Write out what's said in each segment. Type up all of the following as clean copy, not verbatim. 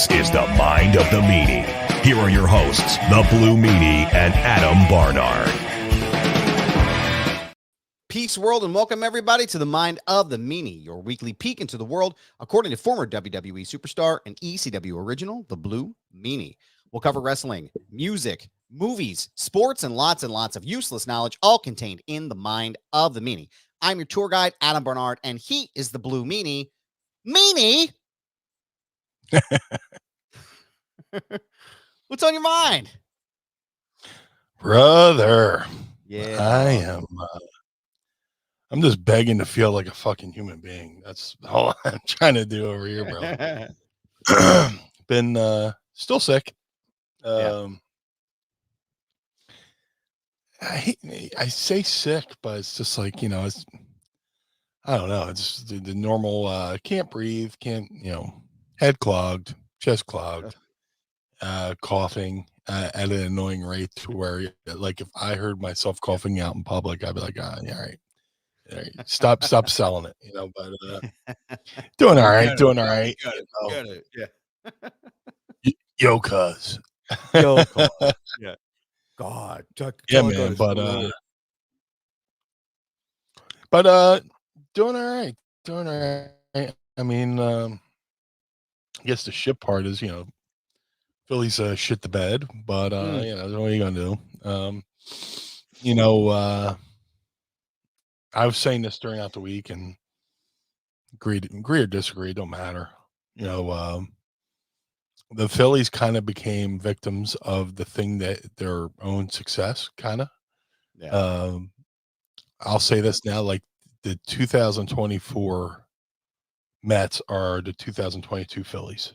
This is the Mind of the Meanie. Here are your hosts, the Blue Meanie and Adam Barnard. Peace, world, and welcome everybody to the Mind of the Meanie, your weekly peek into the world, according to former WWE superstar and ECW original, the Blue Meanie. We'll cover wrestling, music, movies, sports, and lots of useless knowledge, all contained in the Mind of the Meanie. I'm your tour guide, Adam Barnard, and he is the Blue Meanie. Meanie! What's on your mind? Brother, Yeah. I'm just begging to feel like a fucking human being. That's all I'm trying to do over here, bro. Been still sick. I say sick, but it's just like, it's, I don't know. It's the normal, can't breathe, head clogged, chest clogged, coughing at an annoying rate to where, like, if I heard myself coughing out in public, I'd be like, yeah, all right. Stop selling it, but doing all right. Got it. Yeah. Yo, cuz. Yo, yeah. God. Yeah, man, but doing all right. I mean, I guess the shit part is, Philly's shit the bed, but what are you gonna do? I was saying this during out the week, and agree or disagree, don't matter. The Phillies kind of became victims of the thing that their own success, kind of. Yeah. I'll say this now, like the 2024 Mets are the 2022 Phillies,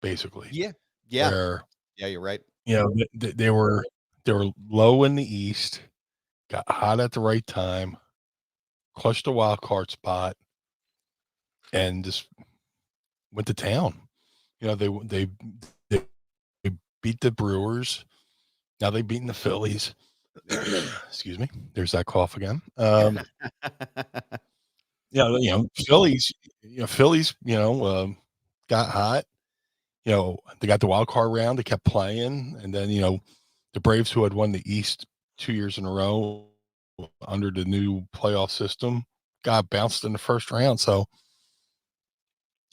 basically. Yeah. Where, you're right. They were low in the East, got hot at the right time, clutched a wild card spot, and just went to town. They beat the Brewers. Now they've beaten the Phillies. Excuse me. There's that cough again. Phillies. Got hot. They got the wild card round. They kept playing, and then the Braves, who had won the East 2 years in a row under the new playoff system, got bounced in the first round. So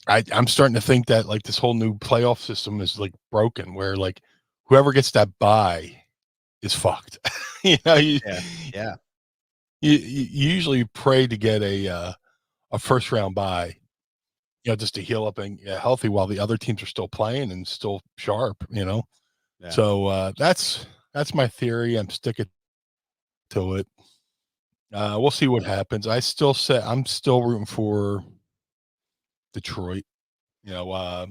I'm starting to think that like this whole new playoff system is like broken, where like whoever gets that bye is fucked. You usually pray to get a first round bye, just to heal up and get healthy while the other teams are still playing and still sharp. So that's my theory. I'm sticking to it. We'll see what happens. I'm still rooting for Detroit. I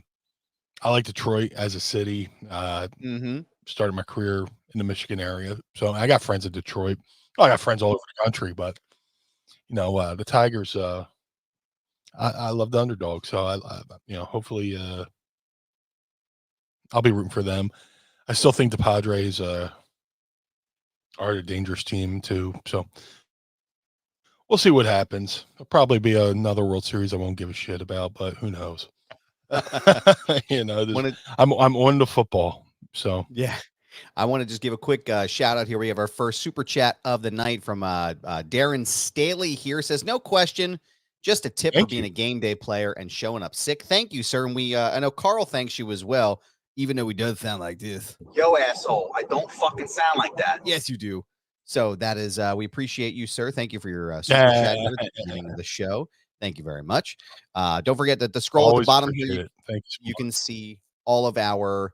like Detroit as a city. Started my career in the Michigan area, so I got friends in Detroit. I got friends all over the country, but the Tigers. I love the underdog, so I hopefully I'll be rooting for them. I still think the Padres are a dangerous team too, so we'll see what happens. There'll probably be another World Series I won't give a shit about, but who knows? I'm on the football, so yeah. I want to just give a quick shout out here. We have our first super chat of the night from Darren Staley here. Says, no question, just a tip for being a game day player and showing up sick. Thank you, sir. And I know Carl thanks you as well, even though he does sound like this. Yo, asshole, I don't fucking sound like that. Yes, you do. So that is, we appreciate you, sir. Thank you for your super chat here at the beginning of the show. Thank you very much. Don't forget that the scroll at the bottom here, you can see all of our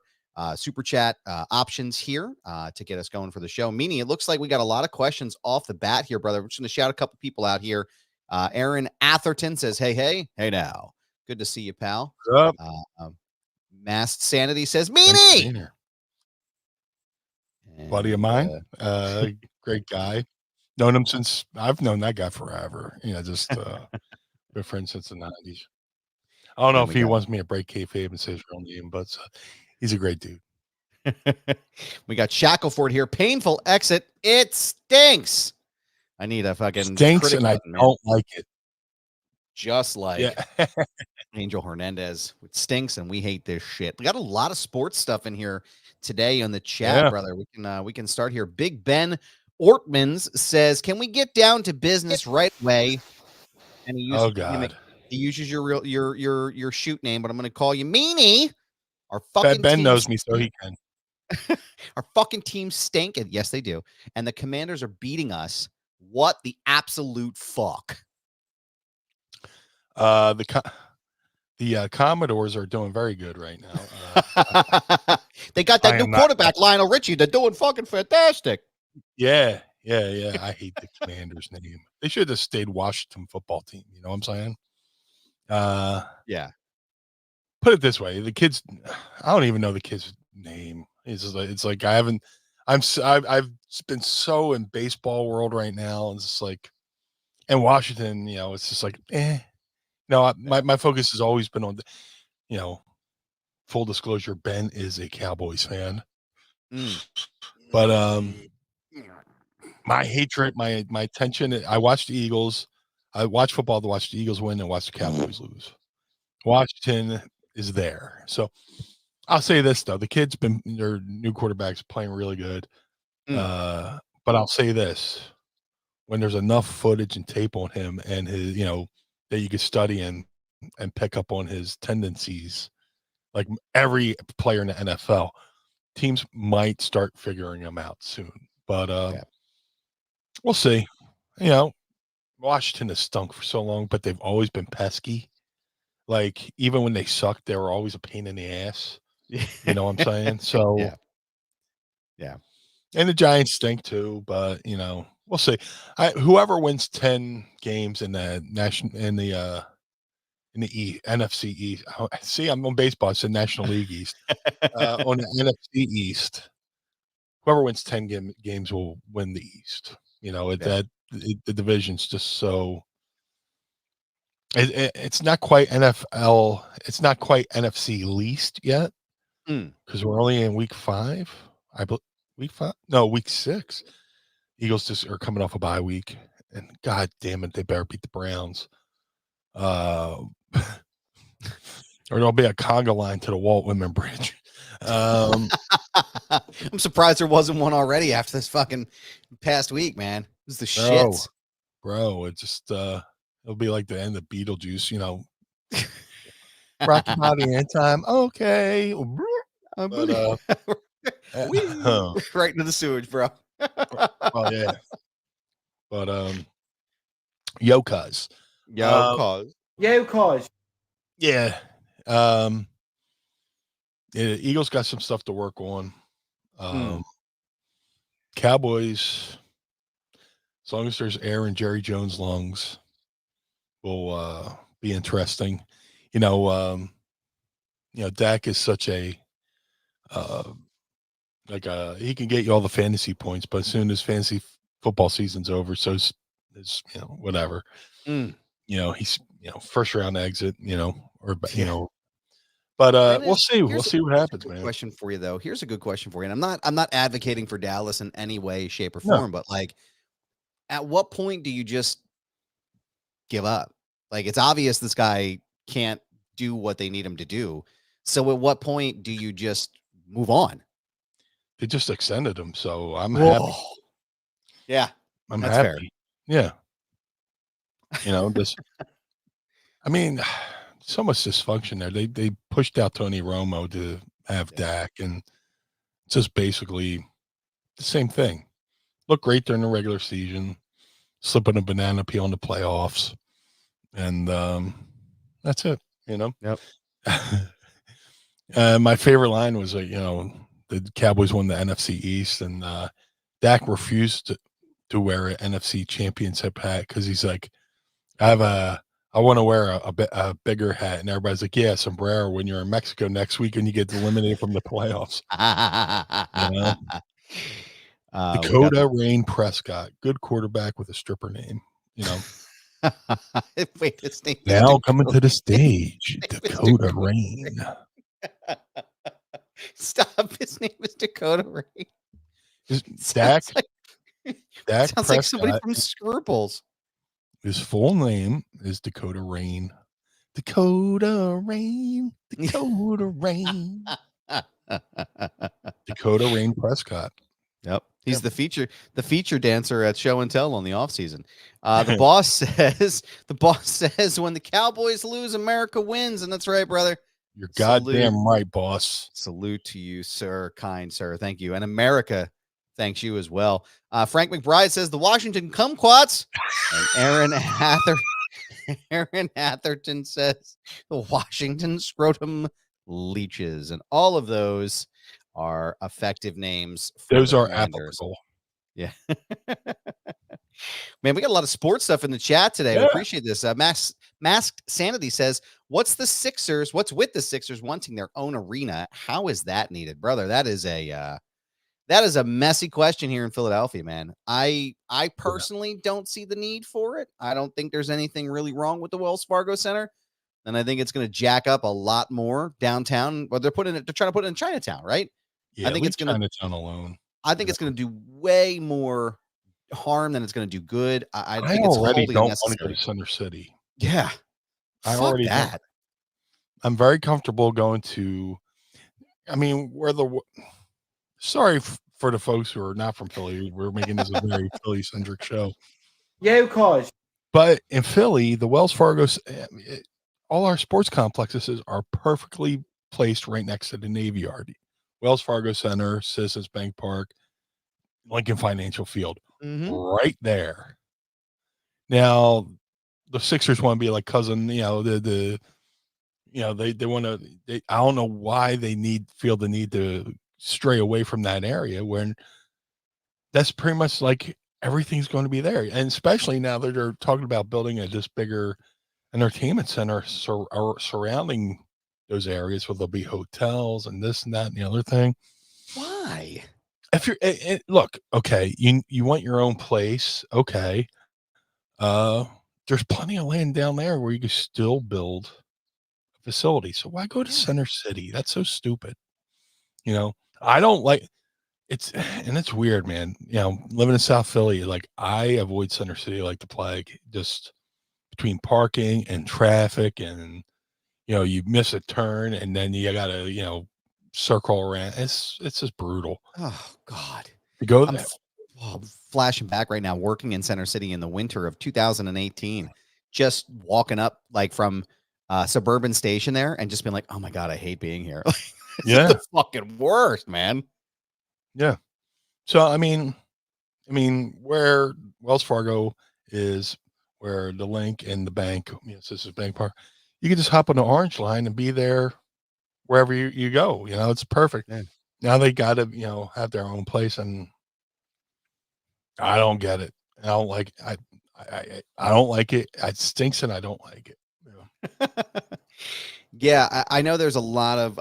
super chat options here to get us going for the show. Meanie, it looks like we got a lot of questions off the bat here, brother. We're just going to shout a couple people out here. Aaron Atherton says, hey now. Good to see you, pal. What's up? Masked Sanity says, Meanie! Buddy of mine, great guy. Known him since I've known that guy forever. Just been friends since the 90s. I don't know if he wants me to break kayfabe and say his real name, but he's a great dude. We got Shackleford here. Painful exit. It stinks. I need a fucking stinks, and I don't like it. Just like Angel Hernandez, it stinks, and we hate this shit. We got a lot of sports stuff in here today on the chat, brother. We can start here. Big Ben Ortmans says, "Can we get down to business right away?" And he uses he uses your shoot name, but I'm going to call you Meanie. Our fucking Ben knows me, so he can. Our fucking team stink, and yes, they do. And the Commanders are beating us. What the absolute fuck? The Commodores are doing very good right now. They got that new quarterback, Lionel Richie. They're doing fucking fantastic. Yeah. I hate the Commanders' name. They should have stayed Washington football team. You know what I'm saying? Yeah. Put it this way: the kids, I don't even know the kid's name. It's like I've been so in baseball world right now, and it's just like, and Washington, it's just like, No, my focus has always been on, full disclosure, Ben is a Cowboys fan. But my hatred, my attention, I watch the Eagles. I watch football to watch the Eagles win and watch the Cowboys lose. Washington is there. So I'll say this, though. The kid's their new quarterback's playing really good. But I'll say this. When there's enough footage and tape on him and his, that you could study and pick up on his tendencies, like every player in the NFL, teams might start figuring him out soon. But we'll see. Washington has stunk for so long, but they've always been pesky. Like, even when they sucked, they were always a pain in the ass. You know what I'm saying? So, yeah. And the Giants stink too, but we'll see. Whoever wins 10 games in the NFC East. See, I'm on baseball. It's the National League East. On the NFC East, whoever wins 10 games will win the East. The division's just so. It's not quite NFL. It's not quite NFC least yet because we're only in week 5. I believe week 5. No, week 6. Eagles just are coming off a bye week, and God damn it, they better beat the Browns. Or there'll be a conga line to the Walt Whitman Bridge. I'm surprised there wasn't one already after this fucking past week, man. It was the shits. Bro, it just it'll be like the end of Beetlejuice, Rocky Bobby in time. Okay. But, right into the sewage, bro. Well, yeah. But Yo cuz. Yeah. Eagles got some stuff to work on. Cowboys, as long as there's air in Jerry Jones' lungs, will be interesting. Dak is such a he can get you all the fantasy points, but as soon as fantasy football season's over, so is whatever. He's first round exit, but we'll see. We'll see what happens, man. Question for you though. Here's a good question for you. And I'm not advocating for Dallas in any way, shape, or form, but like, at what point do you just give up? Like, it's obvious this guy can't do what they need him to do. So at what point do you just move on? They just extended him, so I'm happy. Yeah, I'm happy. Fair. Yeah. This. I mean, so much dysfunction there. They pushed out Tony Romo to have Dak, and it's just basically the same thing. Look great during the regular season, slipping a banana peel in the playoffs, and that's it. Yep. My favorite line was the Cowboys won the NFC East, and Dak refused to wear an NFC championship hat because he's like, I want to wear a bigger hat, and everybody's like, yeah, sombrero when you're in Mexico next week and you get eliminated from the playoffs. Dakota Rain Prescott, good quarterback with a stripper name. Wait, his name now coming to the stage, Dakota Rain. Stop! His name is Dakota Rain. Dak sounds Prescott, like somebody from Scribbles. His full name is Dakota Rain Dakota Rain, Dakota Rain, Dakota Rain Prescott. Yep. He's the feature dancer at show and tell on the off season. The boss says when the Cowboys lose, America wins. And that's right, brother. You're goddamn right, boss. Salute to you, sir. Kind sir. Thank you. And America thanks you as well. Frank McBride says the Washington Kumquats. And Aaron Atherton says the Washington Scrotum Leeches. And all of those are effective names. Those are applicable. Yeah. Man, we got a lot of sports stuff in the chat today. Yeah. We appreciate this. Masked Sanity says, what's with the Sixers wanting their own arena? How is that needed? Brother, that is a messy question here in Philadelphia, man. I personally don't see the need for it. I don't think there's anything really wrong with the Wells Fargo Center. And I think it's going to jack up a lot more downtown. Well, they're trying to put it in Chinatown, right? Yeah, I think it's going to Chinatown alone. I think it's going to do way more harm than it's going to do good. I think it's already don't want to go to Center City. Yeah, I already that. I'm very comfortable going to. I mean, sorry for the folks who are not from Philly. We're making this a very Philly-centric show. Yeah, of course. But in Philly, the Wells Fargo, all our sports complexes are perfectly placed right next to the Navy Yard. Wells Fargo Center, Citizens Bank Park, Lincoln Financial Field, right there. Now, the Sixers want to be like cousin, they want to. I don't know why they feel the need to stray away from that area when that's pretty much like everything's going to be there, and especially now that they're talking about building this bigger entertainment center surrounding those areas where there'll be hotels and this and that and the other thing. Why? If you're look, okay, you want your own place, okay. There's plenty of land down there where you can still build a facility. So why go to Center City? That's so stupid. I don't like it's weird, man. Living in South Philly, like I avoid Center City like the plague, just between parking and traffic and you miss a turn and then you gotta, circle around. It's just brutal. Oh God. To go there. I'm flashing back right now, working in Center City in the winter of 2018, just walking up like from Suburban Station there and just been like, oh my God, I hate being here. Yeah. The fucking worst, man. Yeah. So I mean, where Wells Fargo is, where the Link and the bank, this is Bank Park, you can just hop on the Orange Line and be there wherever you go. It's perfect. Yeah. Now they got to, have their own place, and I don't get it. I don't like it. I don't like it. It stinks, and I don't like it. Yeah, I know there's a lot of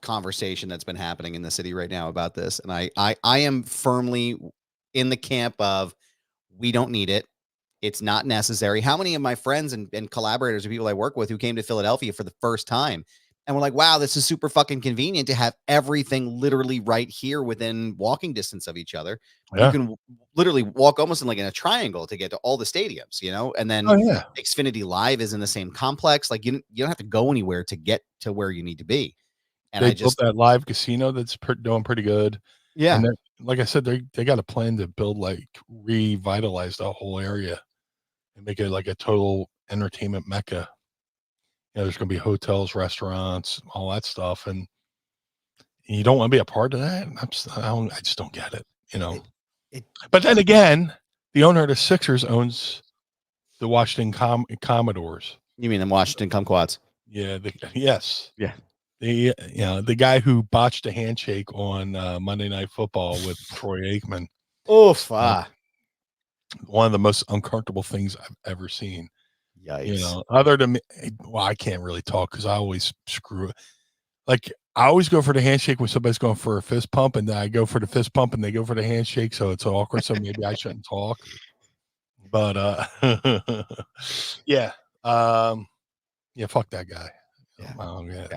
conversation that's been happening in the city right now about this, and I am firmly in the camp of we don't need it. It's not necessary. How many of my friends and collaborators or people I work with who came to Philadelphia for the first time and were like, wow, this is super fucking convenient to have everything literally right here within walking distance of each other. Yeah. You can literally walk almost in a triangle to get to all the stadiums, and then Xfinity Live is in the same complex. Like you don't have to go anywhere to get to where you need to be. And they built that live casino that's doing pretty good. Yeah. And like I said, they got a plan to revitalize the whole area and make it like a total entertainment mecca. There's going to be hotels, restaurants, all that stuff. And you don't want to be a part of that. I just don't get it, But then again, the owner of the Sixers owns the Washington Commodores. You mean the Washington Kumquats? Yeah. Yes. Yeah. The guy who botched a handshake on Monday Night Football with Troy Aikman. Oof. One of the most uncomfortable things I've ever seen. Yikes. Other than me, well, I can't really talk because I always screw it. Like I always go for the handshake when somebody's going for a fist pump, and then I go for the fist pump and they go for the handshake, so it's awkward. So maybe I shouldn't talk. But yeah, fuck that guy. Yeah. I don't get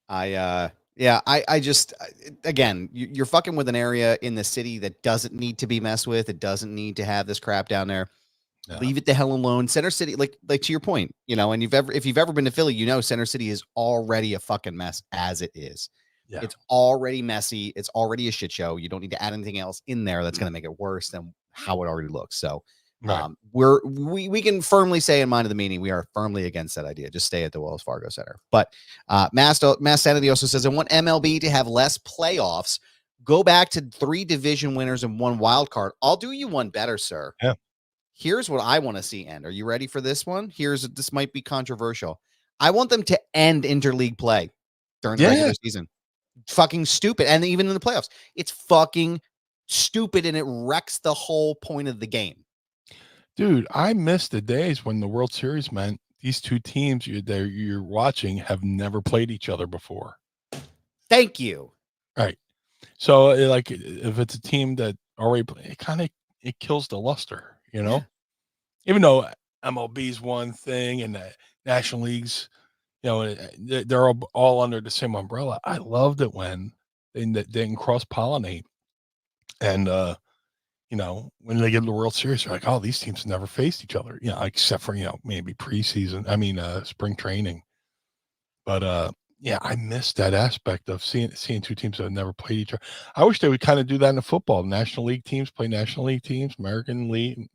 it. I just, again, you're fucking with an area in the city that doesn't need to be messed with. It doesn't need to have this crap down there. Leave it the hell alone. Center City, like to your point, and if you've ever been to Philly, Center City is already a fucking mess as it is. Yeah. It's already messy. It's already a shit show. You don't need to add anything else in there that's going to make it worse than how it already looks. So we can firmly say in Mind of the Meanie, we are firmly against that idea. Just stay at the Wells Fargo Center. But Mass Sanity also says, I want MLB to have less playoffs. Go back to 3 division winners and 1 wild card. I'll do you one better, sir. Yeah. Here's what I want to see end. Are you ready for this one? This might be controversial. I want them to end interleague play during the regular season. Fucking stupid. And even in the playoffs, it's fucking stupid and it wrecks the whole point of the game. Dude, I miss the days when the World Series meant these 2 teams you're watching have never played each other before. Thank you. Right. So like if it's a team that already it kills the luster, even though MLB's one thing and the National Leagues, they're all under the same umbrella. I loved it when they didn't cross-pollinate. And, when they get to the World Series, they're like, oh, these teams never faced each other, except for, maybe preseason. Spring training. But, I missed that aspect of seeing 2 teams that have never played each other. I wish they would kind of do that in the football. National League teams play National League teams, American League,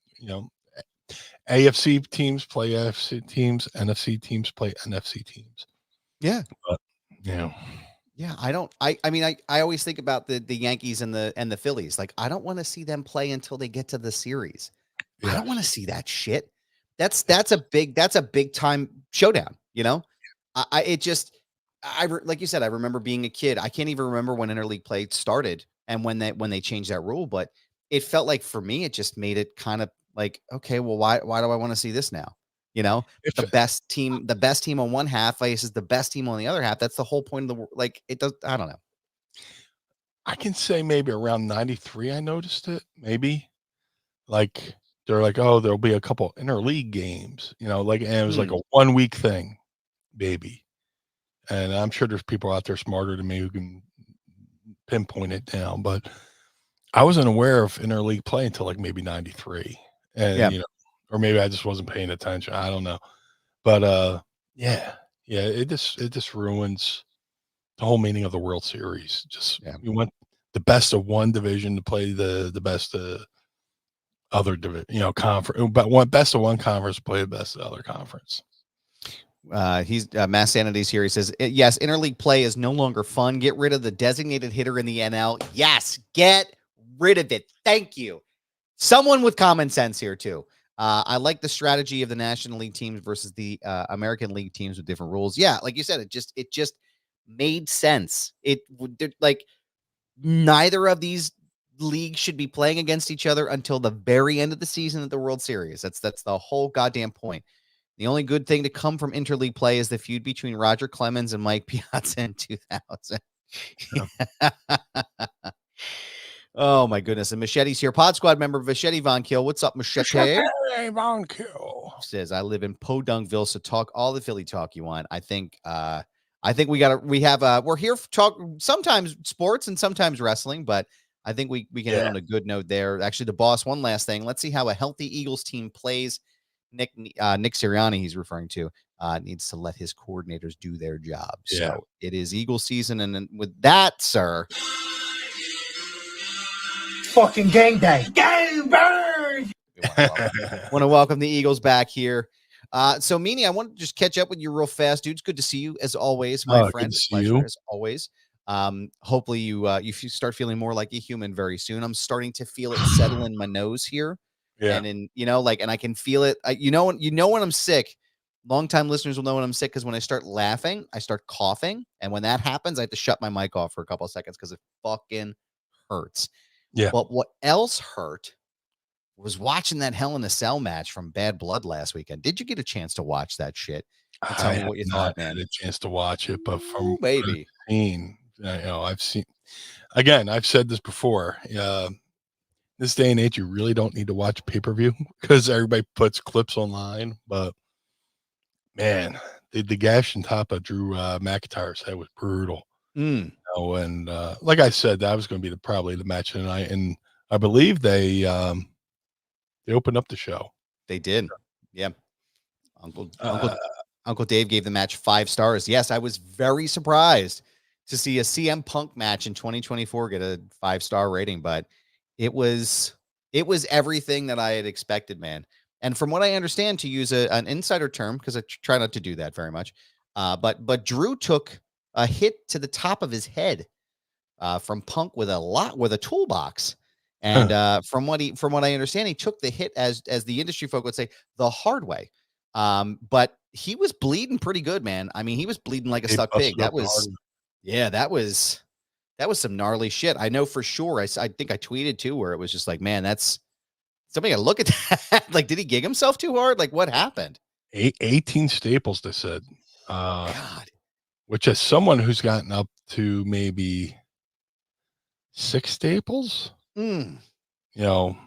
AFC teams play AFC teams, NFC teams play NFC teams. Yeah. But, Yeah, I always think about the Yankees and the Phillies. Like, I don't want to see them play until they get to the series. Yeah. I don't want to see that shit. That's a big time showdown, like you said, I remember being a kid. I can't even remember when interleague play started and when they changed that rule, but it felt like for me, it just made it kind of like, okay, well, why do I want to see this now? The best team on one half faces the best team on the other half. That's the whole point of it does. I don't know. I can say maybe around 93, I noticed it. Maybe like they're like, oh, there'll be a couple interleague games, and it was like a 1-week thing, baby. And I'm sure there's people out there smarter than me who can pinpoint it down, but I wasn't aware of interleague play until like maybe 93. And, or maybe I just wasn't paying attention. I don't know. But, it just ruins the whole meaning of the World Series. You want the best of one division to play the best of other division, conference, but best of one conference play the best of the other conference. He's Mass Sanity's here. He says, yes, interleague play is no longer fun. Get rid of the designated hitter in the NL. Yes, get rid of it. Thank you. Someone with common sense here too. I like the strategy of the National League teams versus the American League teams with different rules. Yeah, like you said, it just made sense. Like neither of these leagues should be playing against each other until the very end of the season at the World Series. That's the whole goddamn point. The only good thing to come from interleague play is the feud between Roger Clemens and Mike Piazza in 2000. Yeah. Oh, my goodness. And Machete's here. Pod Squad member Machete Von Kill. What's up, Machete? Von Kill says, I live in Podungville, so talk all the Philly talk you want. I think we're here to talk sometimes sports and sometimes wrestling, but I think we can end on a good note there. Actually, the boss, one last thing. Let's see how a healthy Eagles team plays. Nick Sirianni, he's referring to, needs to let his coordinators do their job. So it is Eagle season. And then with that, sir, fucking gang day. Gang bang! Want to welcome the Eagles back here. So Meanie, I want to just catch up with you real fast, dude. It's good to see you as always, my friend. Pleasure as always. Hopefully you start feeling more like a human very soon. I'm starting to feel it settle in my nose here. Yeah. And and I can feel it. When I'm sick, longtime listeners will know when I'm sick, because when I start laughing, I start coughing. And when that happens, I have to shut my mic off for a couple of seconds because it fucking hurts. Yeah. But what else hurt was watching that Hell in a Cell match from Bad Blood last weekend. Did you get a chance to watch that shit? Tell me what you thought, man. I had a chance to watch it, but from maybe I've seen, again, I've said this before. This day and age, you really don't need to watch pay-per-view because everybody puts clips online. But man, the gash on top of Drew McIntyre's head was brutal. And like I said, that was going to be probably the match tonight. And I believe they opened up the show. They did. Yeah. Uncle Dave gave the match 5 stars. Yes, I was very surprised to see a CM Punk match in 2024 get a 5-star rating, but it was everything that I had expected, man. And from what I understand, to use an insider term, because I try not to do that very much, but Drew took a hit to the top of his head from Punk with a toolbox. And from what I understand, he took the hit as the industry folk would say, the hard way. But he was bleeding pretty good, man. I mean, he was bleeding like a stuck pig. That was some gnarly shit. I know for sure. I think I tweeted too, where it was just like, man, that's somebody got to look at that. Like, did he gig himself too hard? Like, what happened? 18 staples, they said. God. Which, as someone who's gotten up to maybe 6 staples, you know,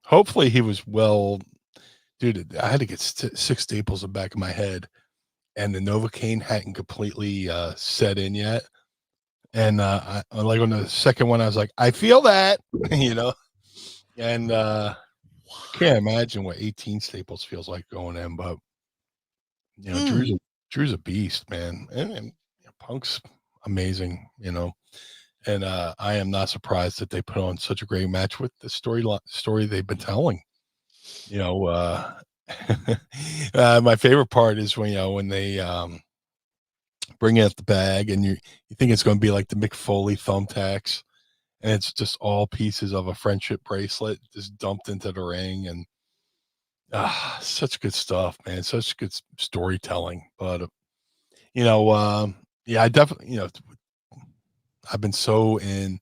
hopefully he was well. Dude, I had to get 6 staples in the back of my head, and the Novocaine hadn't completely set in yet. And I like on the second one, I was like, I feel that, you know, and can't imagine what 18 staples feels like going in, but you know, Drew's a beast, man, and Punk's amazing, you know, and I am not surprised that they put on such a great match with the story they've been telling. You know, my favorite part is when they bring out the bag and you think it's going to be like the Mick Foley thumbtacks, and it's just all pieces of a friendship bracelet just dumped into the ring, and such good stuff, man. Such good storytelling. But yeah, I definitely, I've been so in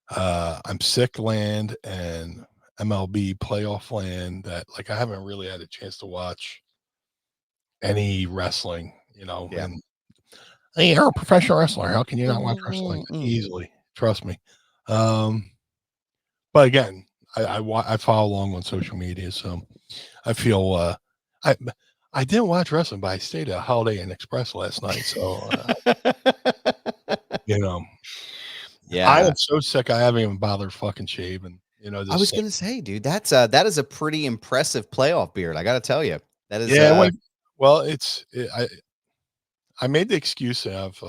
I'm sick land and MLB playoff land that like I haven't really had a chance to watch any wrestling, Yeah. And hey, you're a professional wrestler. How can you not watch wrestling? Easily, trust me. But again, I follow along on social media, so I feel I didn't watch wrestling, but I stayed at Holiday Inn Express last night, so Yeah, I am so sick. I haven't even bothered fucking shaving. I was gonna say, dude, that is a pretty impressive playoff beard. I got to tell you, that is. Yeah, well, I made the excuse of,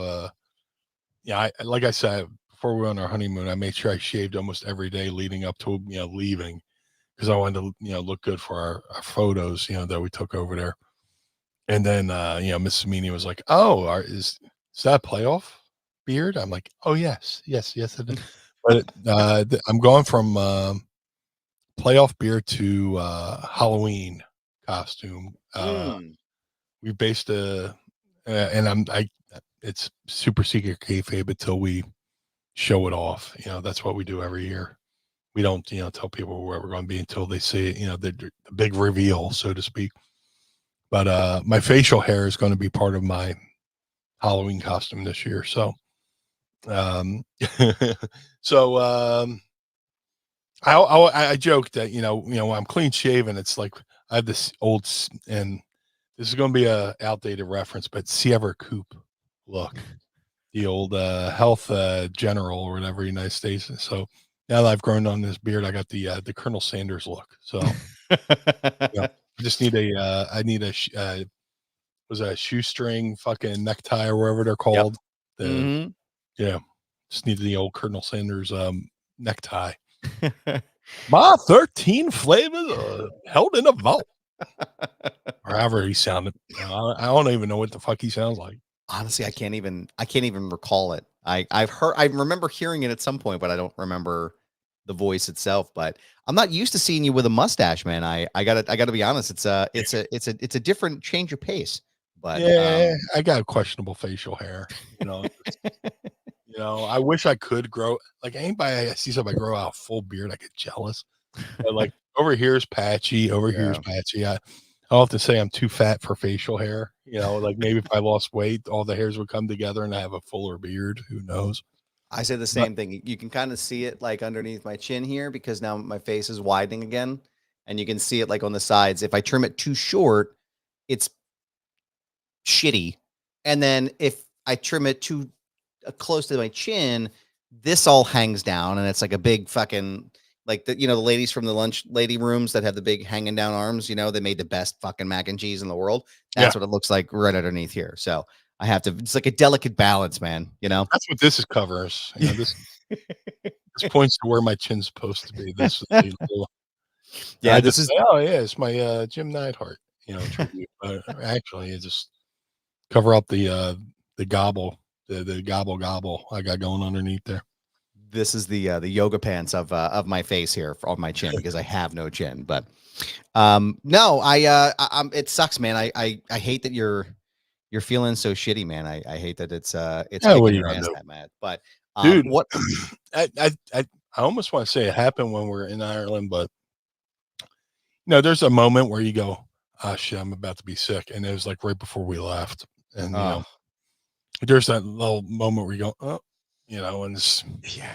like I said before we were on our honeymoon, I made sure I shaved almost every day leading up to leaving, because I wanted to look good for our photos that we took over there. And then Mrs. Meanie was like, "Oh, is that a playoff beard?" I'm like, "Oh yes, it is." But I'm going from playoff beard to Halloween costume. We based it's super secret kayfabe until we show it off. That's what we do every year. We don't tell people where we're going to be until they see it, the big reveal, so to speak. But my facial hair is going to be part of my Halloween costume this year. So I joked that when I'm clean shaven, it's like I have this old, and this is going to be a outdated reference, but Sierra Coupe look, the old health general or whatever, United States. So now that I've grown on this beard, I got the Colonel Sanders look. So I just need was a shoestring fucking necktie or whatever they're called. Yep. Yeah, just needed the old Colonel Sanders necktie. My 13 flavors held in a vault. Or however he sounded. I don't even know what the fuck he sounds like. Honestly, I can't even recall it. I remember hearing it at some point, but I don't remember the voice itself. But I'm not used to seeing you with a mustache, man. I gotta be honest. It's a different change of pace. But yeah, I got questionable facial hair. I wish I could grow, like, anybody I see somebody grow out a full beard, I get jealous. But like over here is patchy, here's patchy. I'll have to say I'm too fat for facial hair. Like maybe if I lost weight, all the hairs would come together and I have a fuller beard. Who knows? I say the same thing. You can kind of see it like underneath my chin here, because now my face is widening again, and you can see it like on the sides. If I trim it too short, it's shitty. And then if I trim it too close to my chin, this all hangs down, and it's like a big fucking, like the the ladies from the lunch lady rooms that have the big hanging down arms. They made the best fucking mac and cheese in the world. That's what it looks like right underneath here. So I have to. It's like a delicate balance, man. That's what this is covers. This points to where my chin's supposed to be. This is yeah. This is say, oh yeah, it's my Jim Neidhart, tribute. But actually, it just cover up the gobble, the gobble I got going underneath there. This is the yoga pants of my face here on my chin because I have no chin. But no, it sucks, man. I hate that you're feeling so shitty, man. I hate that it's kicking your ass that mad. But dude, what I almost want to say it happened when we're in Ireland, but there's a moment where you go, oh shit, I'm about to be sick, and it was like right before we left, and there's that little moment where you go, oh. And it's, yeah.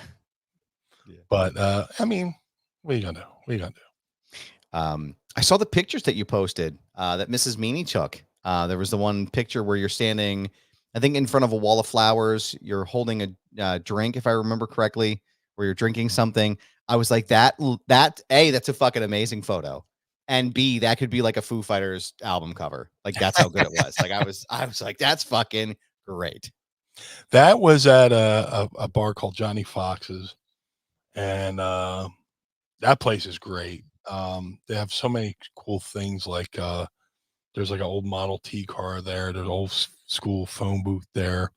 But I mean, what are you gonna do? I saw the pictures that you posted that Mrs. Meanie took. There was the one picture where you're standing, I think, in front of a wall of flowers. You're holding a drink, if I remember correctly, where you're drinking something. I was like, that's a fucking amazing photo, and B, that could be like a Foo Fighters album cover. Like that's how good it was. Like I was like, that's fucking great. That was at a bar called Johnny Fox's, and that place is great. They have so many cool things, like there's like an old Model T car there. There's an old school phone booth there,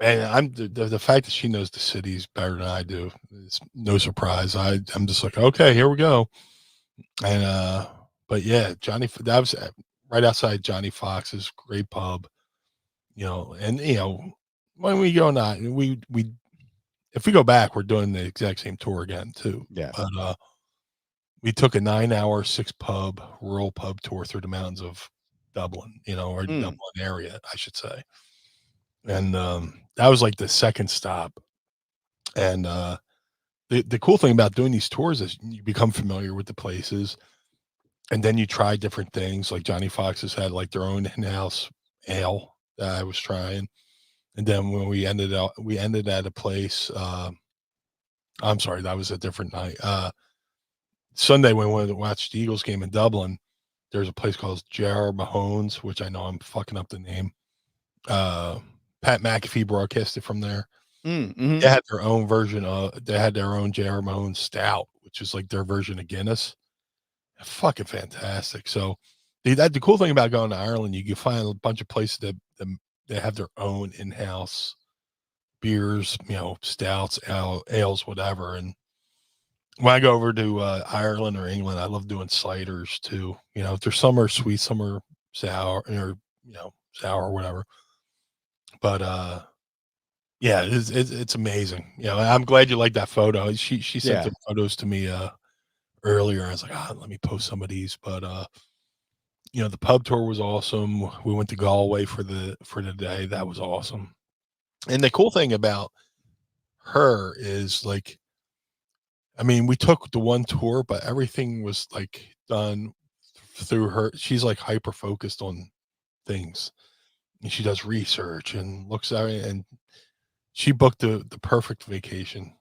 and I'm the fact that she knows the cities better than I do is no surprise. I'm just like, okay, here we go. And but yeah, that was right outside Johnny Fox's, great pub. And when we go, if we go back, we're doing the exact same tour again too. Yeah. But we took a 9-hour 6-pub rural pub tour through the mountains of Dublin, or Dublin area, I should say. And that was like the second stop. And the cool thing about doing these tours is you become familiar with the places, and then you try different things. Like Johnny Fox's had like their own in-house ale that I was trying. And then when we ended at a place, I'm sorry, that was a different night. Sunday when we went to watch the Eagles game in Dublin, there's a place called J.R. Mahone's, which I know I'm fucking up the name. Pat McAfee broadcasted from there. Mm-hmm. They had their own version they had their own J.R. Mahone's stout, which is like their version of Guinness. Fucking fantastic. So the cool thing about going to Ireland, you can find a bunch of places that they have their own in-house beers, stouts, ales, whatever. And when I go over to Ireland or England, I love doing ciders too. If some are sweet, some are sour, or sour or whatever. But yeah, it's amazing. I'm glad you like that photo. She sent the photos to me earlier. I was like, let me post some of these. But the pub tour was awesome. We went to Galway for the day. That was awesome. And the cool thing about her is, like, I mean, we took the one tour, but everything was like done through her. She's like hyper focused on things, and she does research and looks at it, and she booked the perfect vacation,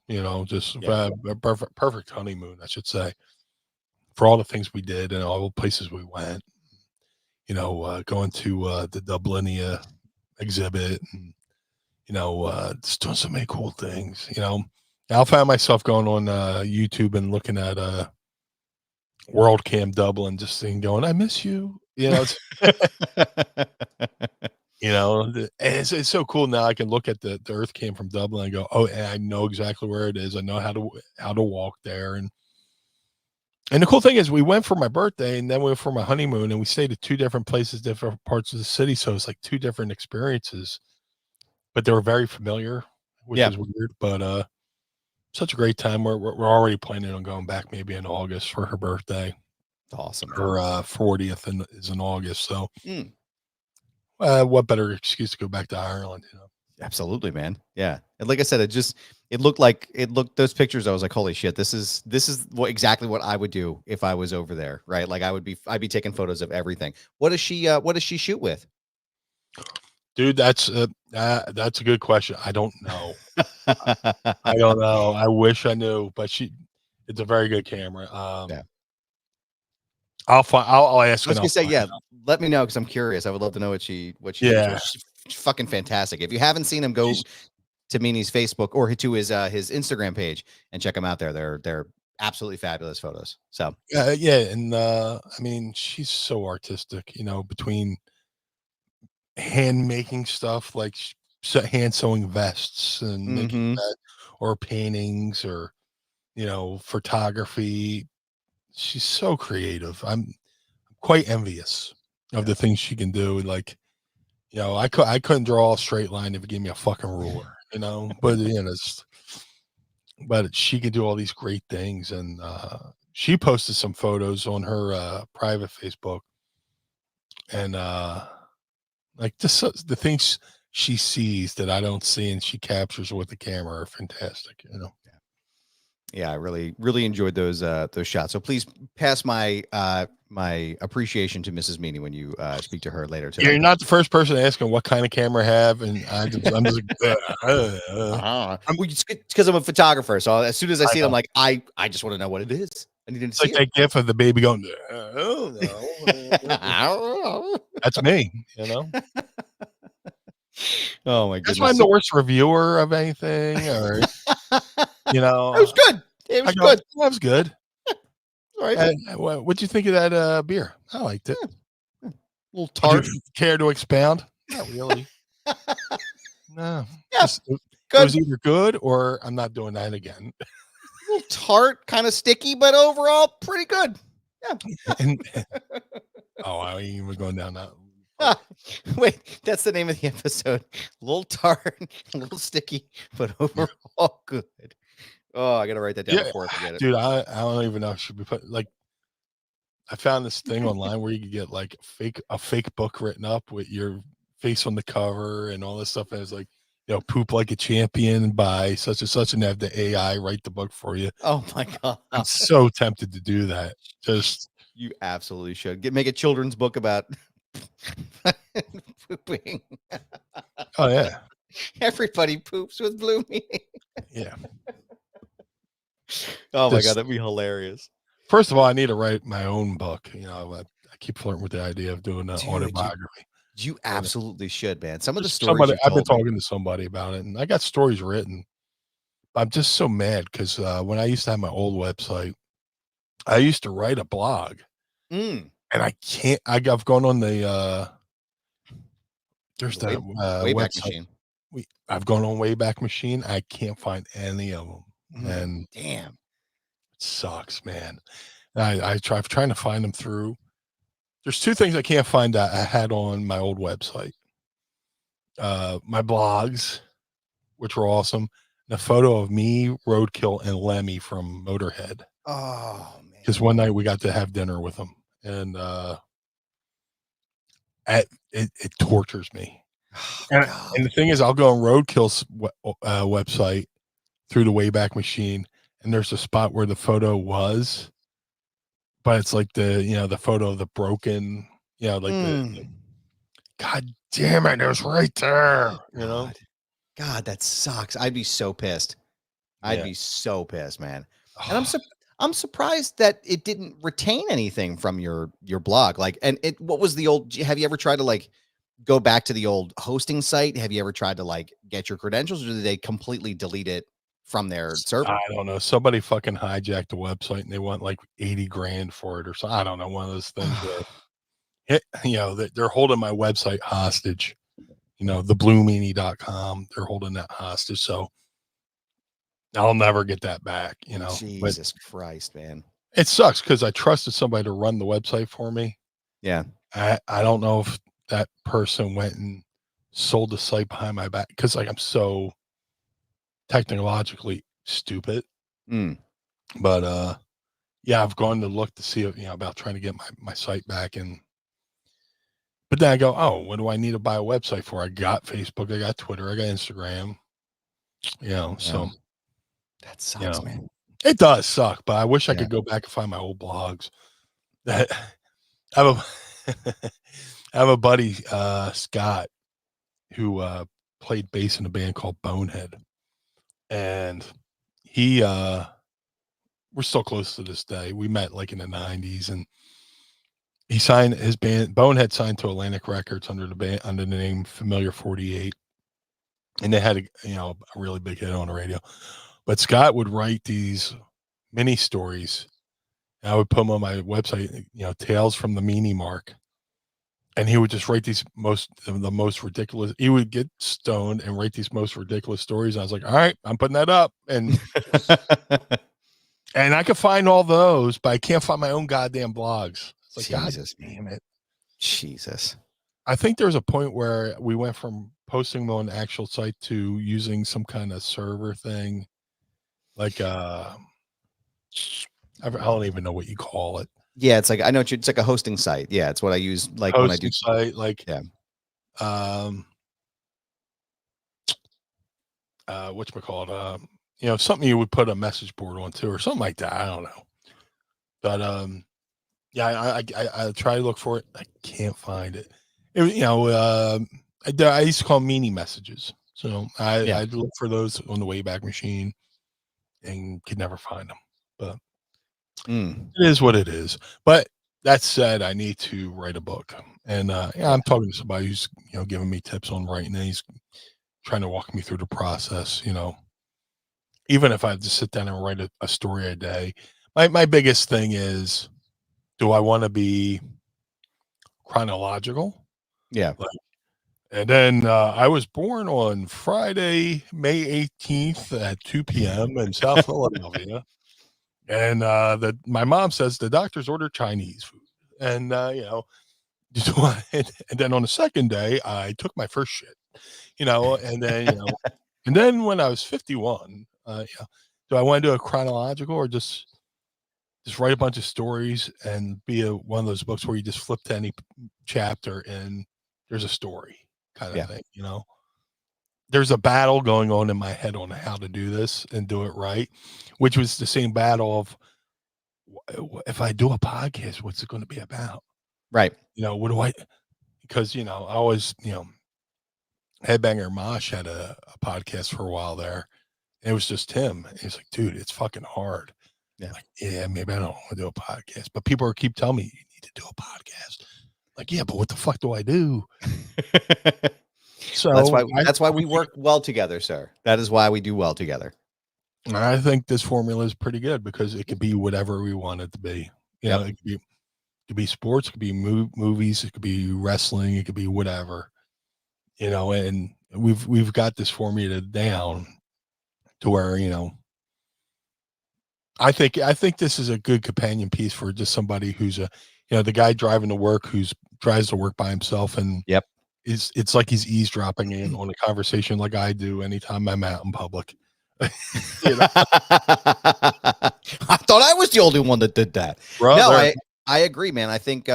just a perfect honeymoon, I should say, for all the things we did and all the places we went. Going to the Dublinia exhibit, and just doing so many cool things. I found myself going on YouTube and looking at World Cam Dublin, just going, I miss you. It's so cool now. I can look at the Earth Cam from Dublin and go, oh, and I know exactly where it is. I know how to walk there. And the cool thing is, we went for my birthday, and then we went for my honeymoon, and we stayed at 2 different places, different parts of the city. So it's like 2 different experiences, but they were very familiar, which is weird. But such a great time. We're already planning on going back maybe in August for her birthday. Awesome. Her 40th is in August. So what better excuse to go back to Ireland? Absolutely, man. Yeah. And like I said, it looked those pictures. I was like, holy shit, this is exactly what I would do if I was over there. Right. Like I'd be taking photos of everything. What does she shoot with? Dude, that's a good question. I don't know. I don't know. I wish I knew, but It's a very good camera. Yeah. I'll ask. I was gonna say, yeah. Let me know because I'm curious. I would love to know what she Yeah. thinks. She's fucking fantastic. If you haven't seen him, go to Meanie's Facebook or to his Instagram page and check them out there. They're absolutely fabulous photos. So yeah, and I mean, she's so artistic. Between hand making stuff like hand sewing vests and making that, or paintings, or photography. She's so creative. I'm quite envious of the things she can do. Like, I couldn't draw a straight line if you gave me a fucking ruler, but but she can do all these great things. And she posted some photos on her private Facebook, and like the things she sees that I don't see and she captures with the camera are fantastic. Yeah, I really, really enjoyed those shots. So please pass my my appreciation to Mrs. Meanie when you speak to her later today. You're not the first person asking what kind of camera I have, and I'm just because I'm a photographer. So as soon as I see it, I'm like, I just want to know what it is. I need to see like that gif of the baby going, oh no. That's me, Oh my goodness. That's why I'm the worst reviewer of anything, or it was good. It was good. That was good. All right. What'd you think of that beer? I liked it. A little tart. Would you care to expound? Not really. No. Yeah, it good. was either good or I'm not doing that again. A little tart, kind of sticky, but overall pretty good. Yeah. I even was going down that. Wait, that's the name of the episode. A little tart, a little sticky, but overall good. Oh, I gotta write that down before I forget it. Dude, I don't even know if I should be put like. I found this thing online where you could get like a fake book written up with your face on the cover and all this stuff. And it's like, poop like a champion by such and such, and have the AI write the book for you. Oh my god, I'm so tempted to do that. You absolutely should make a children's book about pooping. Oh yeah, everybody poops with Blue Meanie. Yeah. Oh my god, that'd be hilarious. First of all, I need to write my own book. I keep flirting with the idea of doing an autobiography. You absolutely should, man. Some of the stories I've been talking to somebody about it, and I got stories written. I'm just so mad because when I used to have my old website, I used to write a blog, and I can't. I've gone on the there's that Wayback website. Machine. I've gone on Wayback Machine. I can't find any of them, and damn, it sucks, man. I'm trying to find them through. There's two things I can't find that I had on my old website. My blogs, which were awesome. And a photo of me, Roadkill, and Lemmy from Motorhead. Oh man! Because one night we got to have dinner with them, and it tortures me. Oh, and the thing is, I'll go on Roadkill's website through the Wayback Machine, and there's a spot where the photo was, but it's like the photo of the broken, the God damn it, it was right there. God, that sucks. I'd be so pissed. I'd be so pissed, man. And I'm surprised that it didn't retain anything from your blog. Like, what was the old? Have you ever tried to go back to the old hosting site? Have you ever tried to get your credentials, or did they completely delete it from their server? I don't know. Somebody fucking hijacked the website and they want like 80 grand for it or something. I don't know. One of those things where, they're holding my website hostage. TheBlueMeanie.com. They're holding that hostage. So I'll never get that back, Jesus Christ, man. It sucks because I trusted somebody to run the website for me. Yeah. I don't know if that person went and sold the site behind my back because I'm so technologically stupid. But I've gone to look to see about trying to get my site back, but then I go, oh, what do I need to buy a website for? I got Facebook, I got Twitter, I got Instagram. So that sucks, man. It does suck, but I wish I could go back and find my old blogs. I have a buddy, Scott, who played bass in a band called Bonehead. And he we're still close to this day. We met like in the 90s, and he signed his band. Bonehead signed to Atlantic Records under the name Familiar 48, and they had a really big hit on the radio. But Scott would write these mini stories. And I would put them on my website, Tales from the Meanie Mark. And he would just write the most ridiculous. He would get stoned and write these most ridiculous stories. And I was like, all right, I'm putting that up. And and I could find all those, but I can't find my own goddamn blogs. It's like, Jesus, God damn it. Jesus. I think there's a point where we went from posting them on the actual site to using some kind of server thing. Like, I don't even know what you call it. Yeah, it's like, I know it's like a hosting site. Yeah, it's what I use like hosting when I do site, like whatchamacallit, something you would put a message board on too, or something like that. I don't know. But yeah, I try to look for it. I can't find it. I used to call them Meanie messages. So I'd look for those on the Wayback Machine and could never find them. But it is what it is. But that said, I need to write a book, and I'm talking to somebody who's giving me tips on writing, and he's trying to walk me through the process. Even if I just sit down and write a story a day, my biggest thing is, do I want to be chronological? Yeah. And then I was born on Friday, May 18th at 2 p.m. in South Philadelphia. And my mom says the doctors ordered Chinese food. And, and then on the second day, I took my first shit, and then, and then when I was 51, do I want to do a chronological or just write a bunch of stories and be one of those books where you just flip to any chapter and there's a story kind of thing, There's a battle going on in my head on how to do this and do it right, which was the same battle of, if I do a podcast, what's it going to be about? Right. What do I, because, I always, Headbanger Mosh had a podcast for a while there. And it was just him. He's like, dude, it's fucking hard. Yeah. Like, yeah, maybe I don't want to do a podcast, but people keep telling me you need to do a podcast. Like, yeah, but what the fuck do I do? So that's why we work well together, sir. That is why we do well together. I think this formula is pretty good because it could be whatever we want it to be. It could be sports, it could be movies, it could be wrestling, it could be whatever. And we've got this formula down to where I think this is a good companion piece for just somebody who's the guy driving to work who's drives to work by himself, and it's like he's eavesdropping in on a conversation like I do anytime I'm out in public. I thought I was the only one that did that. Brother. No, I agree, man. I think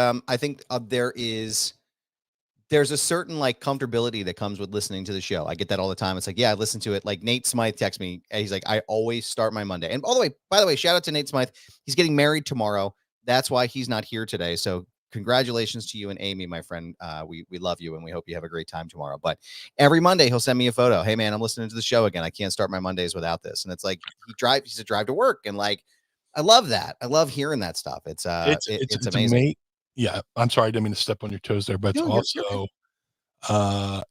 there's a certain like comfortability that comes with listening to the show. I get that all the time. It's like, yeah, I listen to it. Like Nate Smythe texts me. He's like, I always start my Monday. And by the way, shout out to Nate Smythe. He's getting married tomorrow. That's why he's not here today. So congratulations to you and Amy, my friend. We love you and we hope you have a great time tomorrow. But every Monday he'll send me a photo. Hey man, I'm listening to the show again. I can't start my Mondays without this. And it's like he's a drive to work. And like, I love that. I love hearing that stuff. It's amazing. Yeah. I'm sorry. I didn't mean to step on your toes there, but it's also,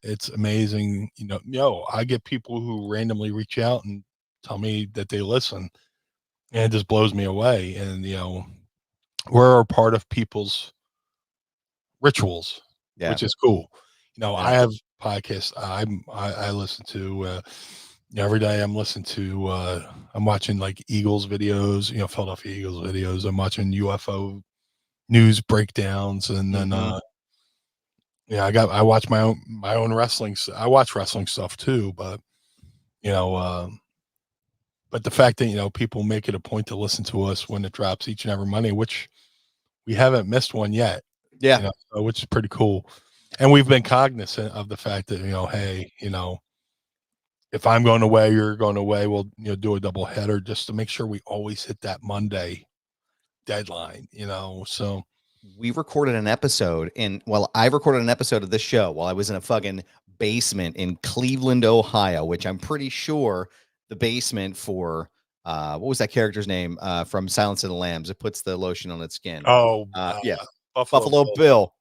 it's amazing. I get people who randomly reach out and tell me that they listen, and it just blows me away. And, we're a part of people's rituals, which is cool. I have podcasts I listen to, every day. I'm listening to, I'm watching like Eagles videos, Philadelphia Eagles videos. I'm watching UFO news breakdowns, and then I watch my own wrestling. I watch wrestling stuff too, but but the fact that people make it a point to listen to us when it drops each and every Monday, which we haven't missed one yet, which is pretty cool. And we've been cognizant of the fact that hey, if I'm going away, you're going away, we'll do a double header just to make sure we always hit that Monday deadline. So I recorded an episode of this show while I was in a fucking basement in Cleveland, Ohio, which I'm pretty sure the basement for what was that character's name from Silence of the Lambs? It puts the lotion on its skin. Oh, Yeah, Buffalo Bill.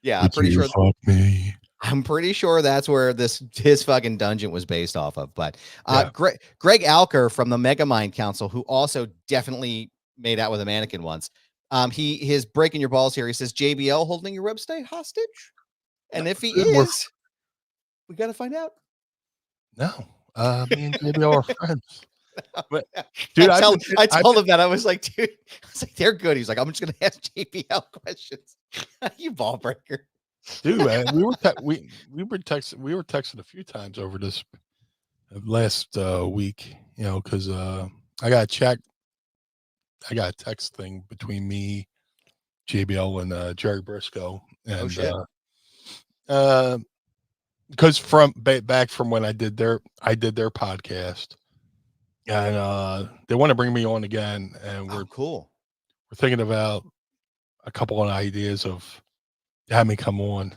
Yeah, Would you fuck me? I'm pretty sure that's where his fucking dungeon was based off of. But Yeah. Greg Alker from the Megamind Council, who also definitely made out with a mannequin once. His breaking your balls here. He says JBL holding your website hostage, and if he is, we got to find out. No, me and JBL are friends. But, dude, I told him that. I was like, dude, they're good. He's like, I'm just gonna ask JBL questions. You ball breaker. Dude, man, we were texting a few times over this last week, because I got a text thing between me, JBL, and Jerry Briscoe, and because from back from when I did their podcast, and they want to bring me on again, and we're thinking about a couple of ideas of having me come on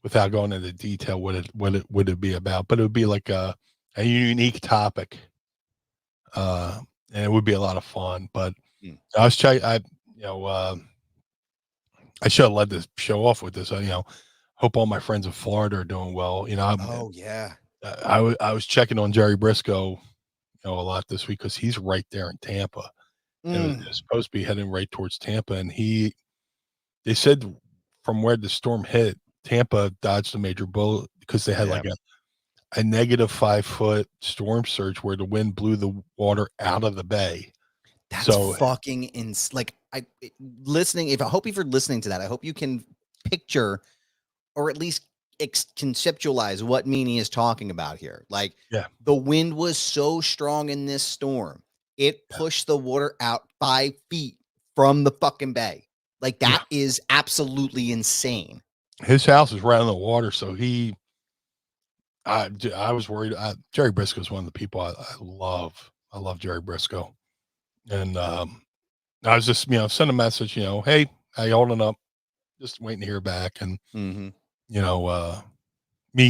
without going into detail what it would be about, but it would be like a unique topic, and it would be a lot of fun. But I was trying, I should have led this show off with this. Hope all my friends in Florida are doing well. I was checking on Jerry Briscoe, a lot this week because he's right there in Tampa. And it's supposed to be heading right towards Tampa, and they said from where the storm hit, Tampa dodged a major bullet because they had like a negative 5-foot storm surge where the wind blew the water out of the bay. That's fucking like I hope if you're listening to that, I hope you can picture or at least conceptualize what Meanie is talking about here. Like, the wind was so strong in this storm, it pushed the water out 5 feet from the fucking bay. Like, that is absolutely insane. His house is right on the water, so I was worried. Jerry Briscoe is one of the people I love. I love Jerry Briscoe, and I was just send a message. Hey, how you holding up? Just waiting to hear back, and me,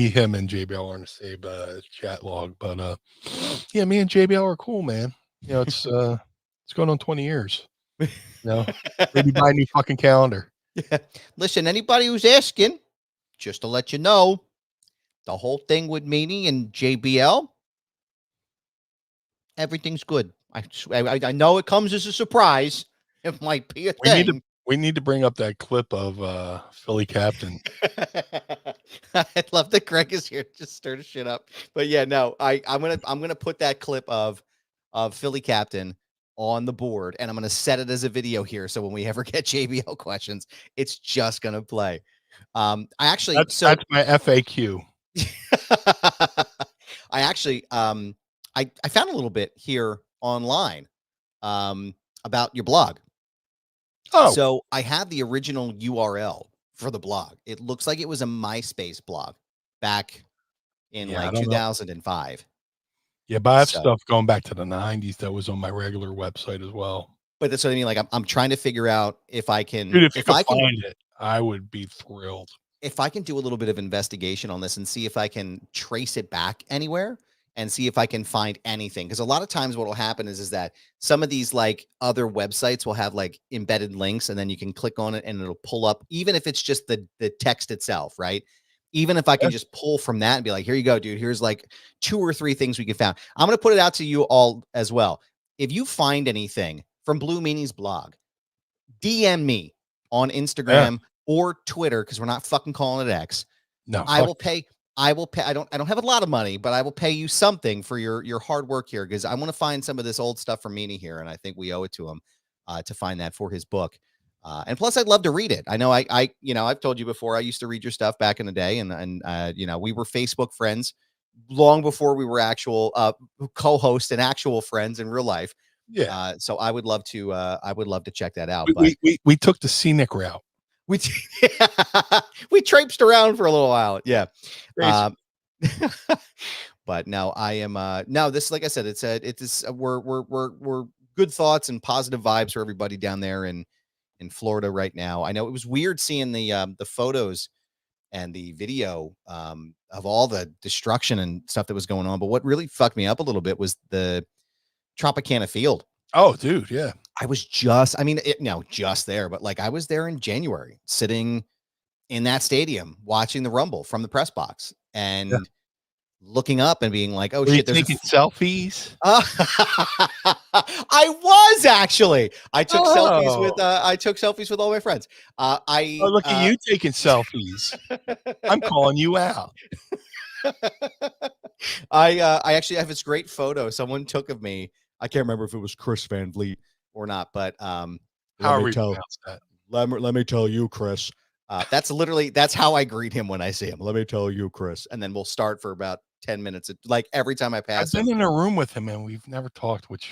him, and JBL are in the same chat log. But me and JBL are cool, man. It's going on 20 years. Maybe buy a new fucking calendar. Yeah. Listen, anybody who's asking, just to let you know, the whole thing with Meanie and JBL, everything's good. I know it comes as a surprise. It might be a thing. We need to bring up that clip of Philly Captain. I'd love that Greg is here. Just stir the shit up. But yeah, no, I'm gonna put that clip of Philly Captain on the board, and I'm gonna set it as a video here. So when we ever get JBL questions, it's just gonna play. That's my FAQ. I actually I found a little bit here online about your blog. Oh, so I have the original URL for the blog. It looks like it was a MySpace blog back in 2005. Yeah, but I have stuff going back to the 90s that was on my regular website as well. But that's what I mean. Like, I'm trying to figure out if I can. Dude, if I can find it, I would be thrilled. If I can do a little bit of investigation on this and see if I can trace it back anywhere and see if I can find anything. Because a lot of times what will happen is that some of these like other websites will have like embedded links, and then you can click on it and it'll pull up, even if it's just the text itself, right? Even if I can just pull from that and be like, here you go, dude. Here's like 2 or 3 things we can find. I'm going to put it out to you all as well. If you find anything from Blue Meanie's blog, DM me on Instagram or Twitter, because we're not fucking calling it X. No, I will pay. I don't have a lot of money, but I will pay you something for your hard work here, because I want to find some of this old stuff from Meanie here, and I think we owe it to him to find that for his book. And plus, I'd love to read it. I know I've told you before, I used to read your stuff back in the day, and we were Facebook friends long before we were actual co-host and actual friends in real life. Yeah. So I would love to check that out. We took the scenic route. We traipsed around for a little while. Yeah. But no, I am no, this, like I said, we're good thoughts and positive vibes for everybody down there in Florida right now. I know it was weird seeing the photos and the video of all the destruction and stuff that was going on, but what really fucked me up a little bit was the Tropicana Field. Oh, dude, yeah. I was just there, but like I was there in January, sitting in that stadium, watching the Rumble from the press box and looking up and being like, "Oh Were shit!" you There's taking selfies. I was actually. I took selfies with all my friends. Oh, look at you taking selfies. I'm calling you out. I actually have this great photo someone took of me. I can't remember if it was Chris Van Vliet or not, but How are we pronounce that? Let me tell you, Chris. That's how I greet him when I see him. Let me tell you, Chris, and then we'll start for about 10 minutes. Like every time I pass I've been in a room with him and we've never talked, which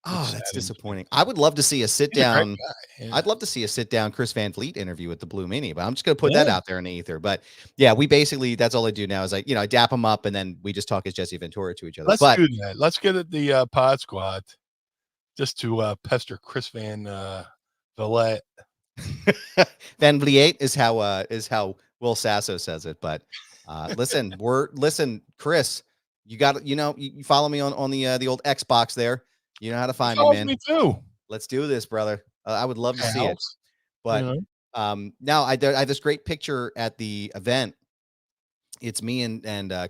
that's disappointing. I would love to see a sit down. Yeah. I'd love to see a sit down Chris Van Vliet interview with the Blue Meanie, but I'm just going to put that out there in the ether. But yeah, we basically, that's all I do now is I dap him up and then we just talk as Jesse Ventura to each other. Let's do that. Let's get at the pod squad just to pester Chris Van Vliet. Van Vliet is how Will Sasso says it. But listen, Chris, you got you follow me on the old Xbox there. You know how to find me, man. Me too. Let's do this, brother. I would love to see it. But Yeah. now I have this great picture at the event. It's me and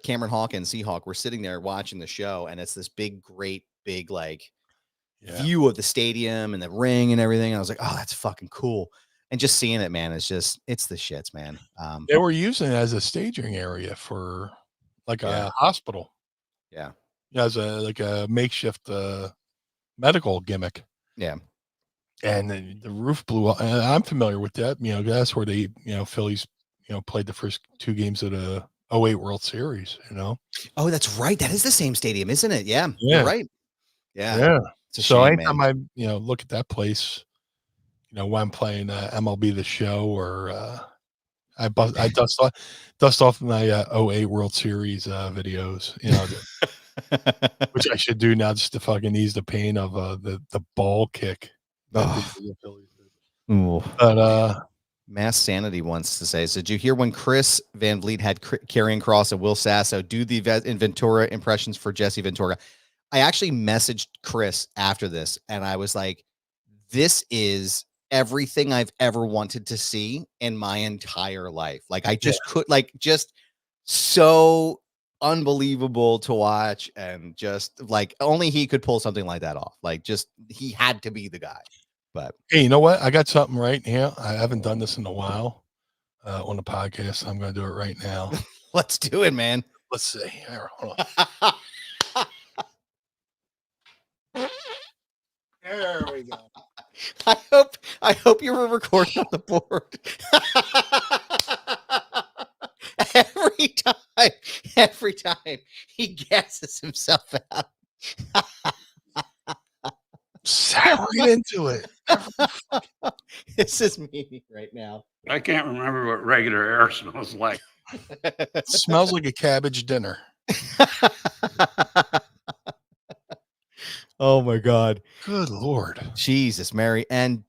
Cameron Hawkins, Seahawk. We're sitting there watching the show, and it's this big like view of the stadium and the ring and everything. And I was like, oh, that's fucking cool. And just seeing it, man, it's the shits, man. They were using it as a staging area for like a hospital. Yeah. As a makeshift medical gimmick. Yeah. And the roof blew up. And I'm familiar with that. That's where they, Phillies, played the first 2 games of the 08 World Series, Oh, that's right. That is the same stadium, isn't it? Yeah. You're right. Yeah. Yeah. So anytime I, look at that place, when I'm playing MLB The Show or I dust off my 08 World Series videos, which I should do now just to fucking ease the pain of the ball kick. But Mass Sanity wants to say, so did you hear when Chris Van Vliet had Karrion Kross and Will Sasso do the Ventura impressions for Jesse Ventura? I actually messaged Chris after this and I was like, this is everything I've ever wanted to see in my entire life. Like I just could just so unbelievable to watch and just like only he could pull something like that off. Like just he had to be the guy. But hey, you know what? I got something right here. I haven't done this in a while on the podcast. I'm going to do it right now. Let's do it, man. Let's see. Here, hold on. There we go. I hope you were recording on the board. Every time he gasses himself out. Right into it. This is me right now. I can't remember what regular air smells like. It smells like a cabbage dinner. Oh my God. Good Lord. Jesus, Mary and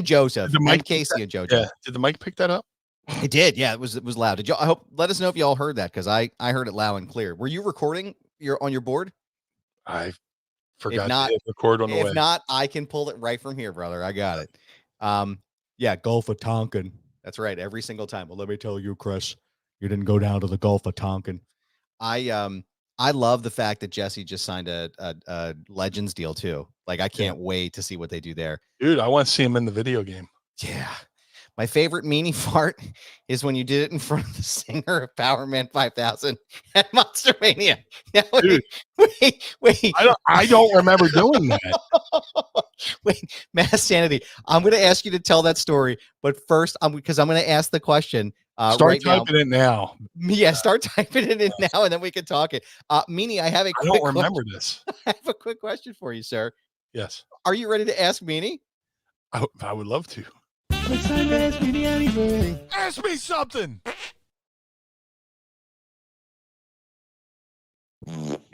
Joseph and Casey and Jojo. Yeah. Did the mic pick that up? It did. Yeah, it was loud. Did y'all let us know if y'all heard that because I heard it loud and clear. Were you recording on your board? I forgot to hit record on the way. If not, I can pull it right from here, brother. I got it. Yeah, Gulf of Tonkin. That's right. Every single time. Well, let me tell you, Chris, you didn't go down to the Gulf of Tonkin. I love the fact that Jesse just signed a Legends deal too. Like I can't wait to see what they do there. Dude, I want to see him in the video game. Yeah. My favorite Meanie fart is when you did it in front of the singer of Power Man 5000 at Monster Mania. Now, wait. I don't remember doing that. Wait, Mass Sanity. I'm going to ask you to tell that story, but first, because I'm going to ask the question. Start typing it now. Yeah, start typing it in now, and then we can talk it. Meanie, I don't remember this. I have a quick question for you, sir. Yes. Are you ready to ask Meanie? I would love to. It's time to ask me anything. Ask me something.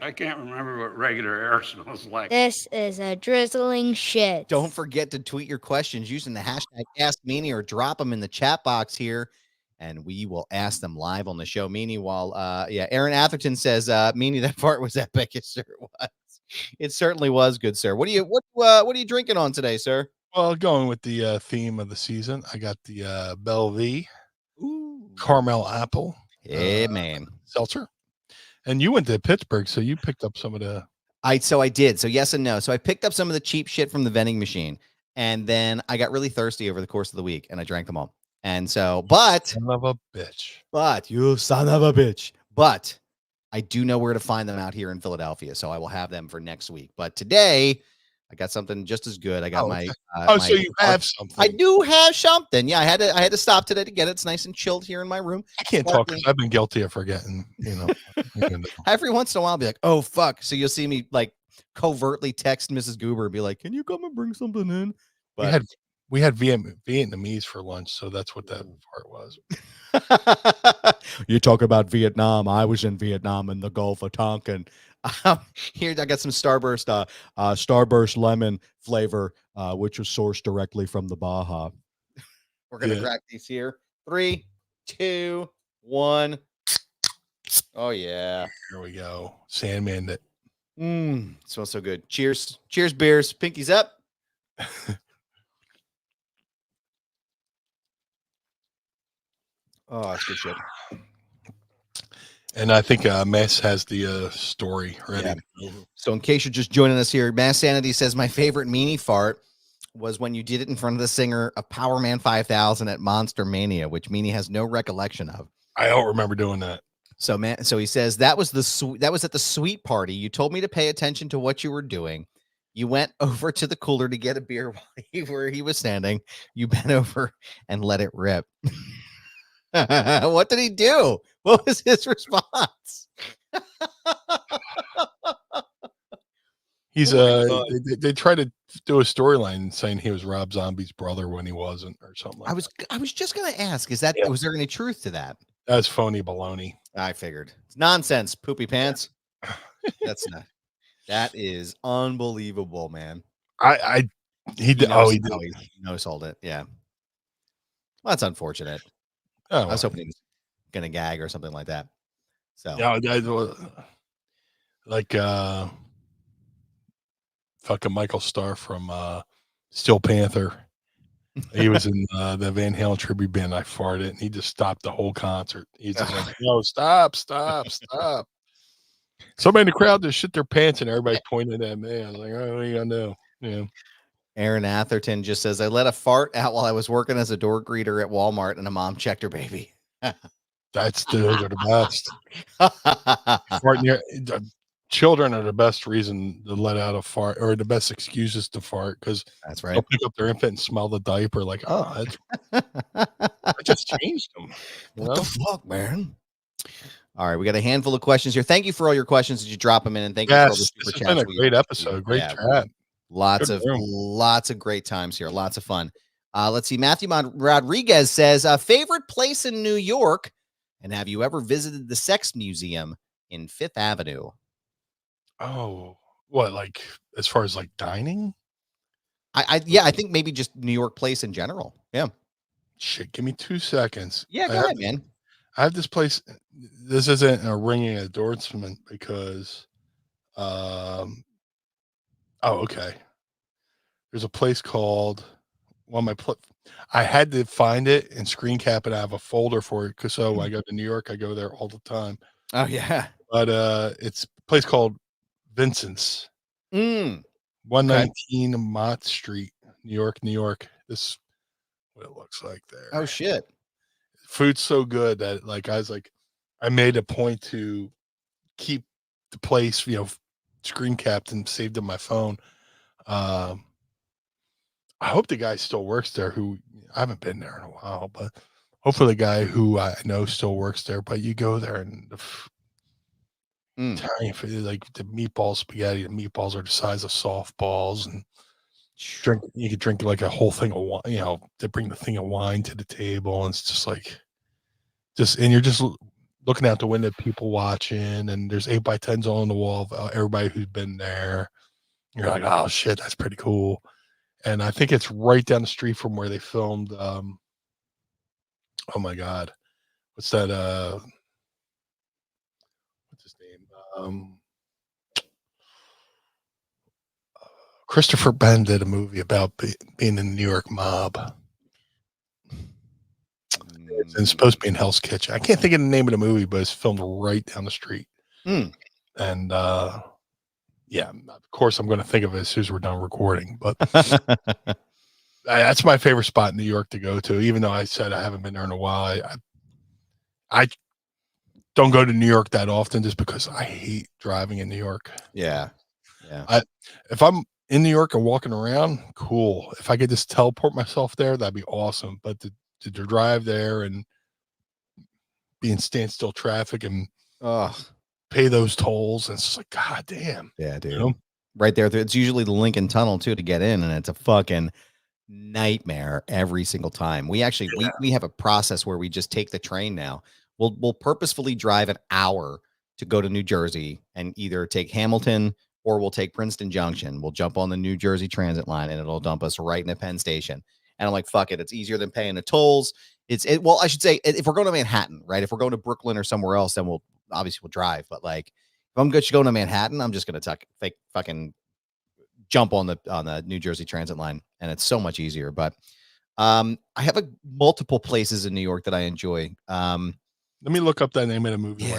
I can't remember what regular air smells like. This is a drizzling shit. Don't forget to tweet your questions using the hashtag AskMeanie or drop them in the chat box here, and we will ask them live on the show. Meanie, while Aaron Atherton says, Meanie, that part was epic. It sure was. It certainly was good, sir. What are you drinking on today, sir? Well, going with the theme of the season, I got the Bellevue Ooh. caramel apple Hey, man. seltzer. And you went to Pittsburgh, so you picked up some of the. I did. So yes and no. So I picked up some of the cheap shit from the vending machine, and then I got really thirsty over the course of the week, and I drank them all. And so, Son of a bitch. but you son of a bitch. But I do know where to find them out here in Philadelphia, so I will have them for next week. But today, I got something just as good. I got my. So you have something. I do have something. Yeah, I had to stop today to get it. It's nice and chilled here in my room. I can't talk because I've been guilty of forgetting. Every once in a while, I'll be like, "Oh fuck!" So you'll see me like covertly text Mrs. Goober and be like, "Can you come and bring something in?" But we had Vietnamese for lunch, so that's what that part was. You talk about Vietnam. I was in Vietnam in the Gulf of Tonkin. Here I got some Starburst lemon flavor, which was sourced directly from the Baja. We're gonna crack these here. 3, 2, 1. Oh yeah. Here we go. Sandman that. Smells so good. Cheers. Cheers, beers. Pinkies up. Oh, that's good shit. And I think Mass has the story ready. Yeah. So in case you're just joining us here, Mass Sanity says my favorite meanie fart was when you did it in front of the singer of Power Man 5000 at Monster Mania, which Meanie has no recollection of. I don't remember doing that. So he says that was at the sweet party. You told me to pay attention to what you were doing. You went over to the cooler to get a beer where he was standing. You bent over and let it rip. What did he do? What was his response? He's they try to do a storyline saying he was Rob Zombie's brother when he wasn't, or something. I was just gonna ask, was there any truth to that? That's phony baloney. I figured it's nonsense. Poopy pants. That is unbelievable, man. He did. He no-sold it. Yeah. Well, that's unfortunate. Oh, I was hoping he was gonna gag or something like that. So like fucking Michael Starr from Steel Panther. He was in the Van Halen tribute band. I farted, and he just stopped the whole concert. He's just like, "No, stop!" Somebody in the crowd just shit their pants, and everybody pointed at me. I was like, "Oh, what are you gonna do?" Yeah. Aaron Atherton just says, "I let a fart out while I was working as a door greeter at Walmart, and a mom checked her baby." Those are the best. Children are the best reason to let out a fart, or the best excuses to fart, because that's right. They'll pick up their infant and smell the diaper, like, oh, I just changed them. What the fuck, man? All right, we got a handful of questions here. Thank you for all your questions that you drop them in, and thank you for all the super chats. It's been a great episode. Great chat. Lots of great times here. Lots of fun. Let's see. Matthew Rodriguez says, favorite place in New York, and have you ever visited the Sex Museum in Fifth Avenue? Oh, what, like as far as like dining? I think maybe just New York place in general. Yeah. Shit, give me 2 seconds. Yeah, go ahead, man. I have this place. This isn't a ringing endorsement because, okay. There's a place called, I had to find it and screen cap it. I have a folder for it because I go to New York. I go there all the time. Oh yeah. But it's a place called Vincent's. 119 Mott Street, New York. This is what it looks like there. Oh shit. Food's so good that I made a point to keep the place, screen capped and saved in my phone. I hope the guy still works there, who I haven't been there in a while, but hopefully the guy who I know still works there. But you go there and like the meatball spaghetti, the meatballs are the size of softballs, and you could drink like a whole thing of wine, they bring the thing of wine to the table, and it's just like, and you're just looking out the window, people watching, and there's 8x10s on the wall of everybody who's been there. You're like, oh shit, that's pretty cool. And I think it's right down the street from where they filmed oh my god, what's that what's his name, Christopher Penn did a movie about being in the New York mob. It's supposed to be in Hell's Kitchen. I can't think of the name of the movie, but it's filmed right down the street. And yeah, of course I'm going to think of it as soon as we're done recording. But that's my favorite spot in New York to go to. Even though I said I haven't been there in a while, I don't go to New York that often just because I hate driving in New York. Yeah. If I'm in New York and walking around, cool. If I could just teleport myself there, that'd be awesome. But to drive there and be in standstill traffic and pay those tolls, and it's just like, God damn. Yeah, dude. Right there. It's usually the Lincoln Tunnel too to get in, and it's a fucking nightmare every single time. We actually we have a process where we just take the train now. We'll purposefully drive an hour to go to New Jersey and either take Hamilton or we'll take Princeton Junction. We'll jump on the New Jersey Transit line and it'll dump us right into Penn Station. And I'm like, fuck it. It's easier than paying the tolls. Well, I should say if we're going to Manhattan, right? If we're going to Brooklyn or somewhere else, then we'll drive. But like, if I'm going to Manhattan, I'm just going to fucking jump on the New Jersey Transit line, and it's so much easier. But I have multiple places in New York that I enjoy. Let me look up that name of the movie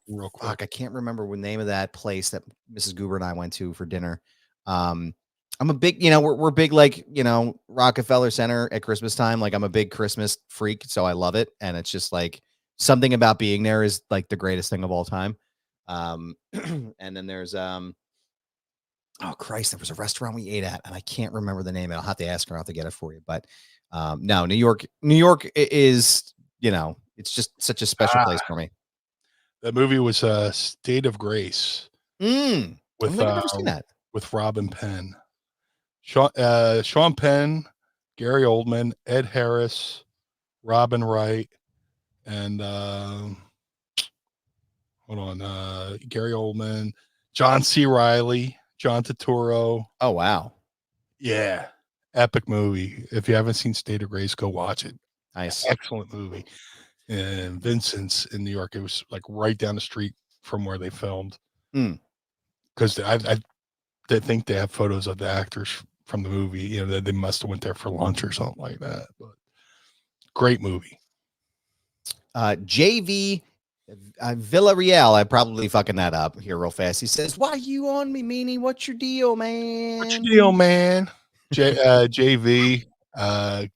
real quick. Fuck, I can't remember the name of that place that Mrs. Goober and I went to for dinner. I'm a big, we're big, like, Rockefeller Center at Christmas time. Like, I'm a big Christmas freak, so I love it. And it's just like something about being there is like the greatest thing of all time. And then there's, oh Christ, there was a restaurant we ate at, and I can't remember the name. I'll have to ask her. I'll have to get it for you. But no, New York is, it's just such a special place for me. That movie was State of Grace. With I've never seen that. With Robin Penn. Sean Penn, Gary Oldman, Ed Harris, Robin Wright, and Gary Oldman, John C. Reilly, John Turturro. Oh, wow. Yeah. Epic movie. If you haven't seen State of Grace, go watch it. Nice. Excellent movie. And Vincent's in New York. It was like right down the street from where they filmed. Because I think they have photos of the actors from the movie. They must have went there for lunch or something like that. But great movie. JV Villarreal, I'm probably fucking that up here real fast. He says, "Why you on me, Meanie? What's your deal, man? What's your deal, man?" JV,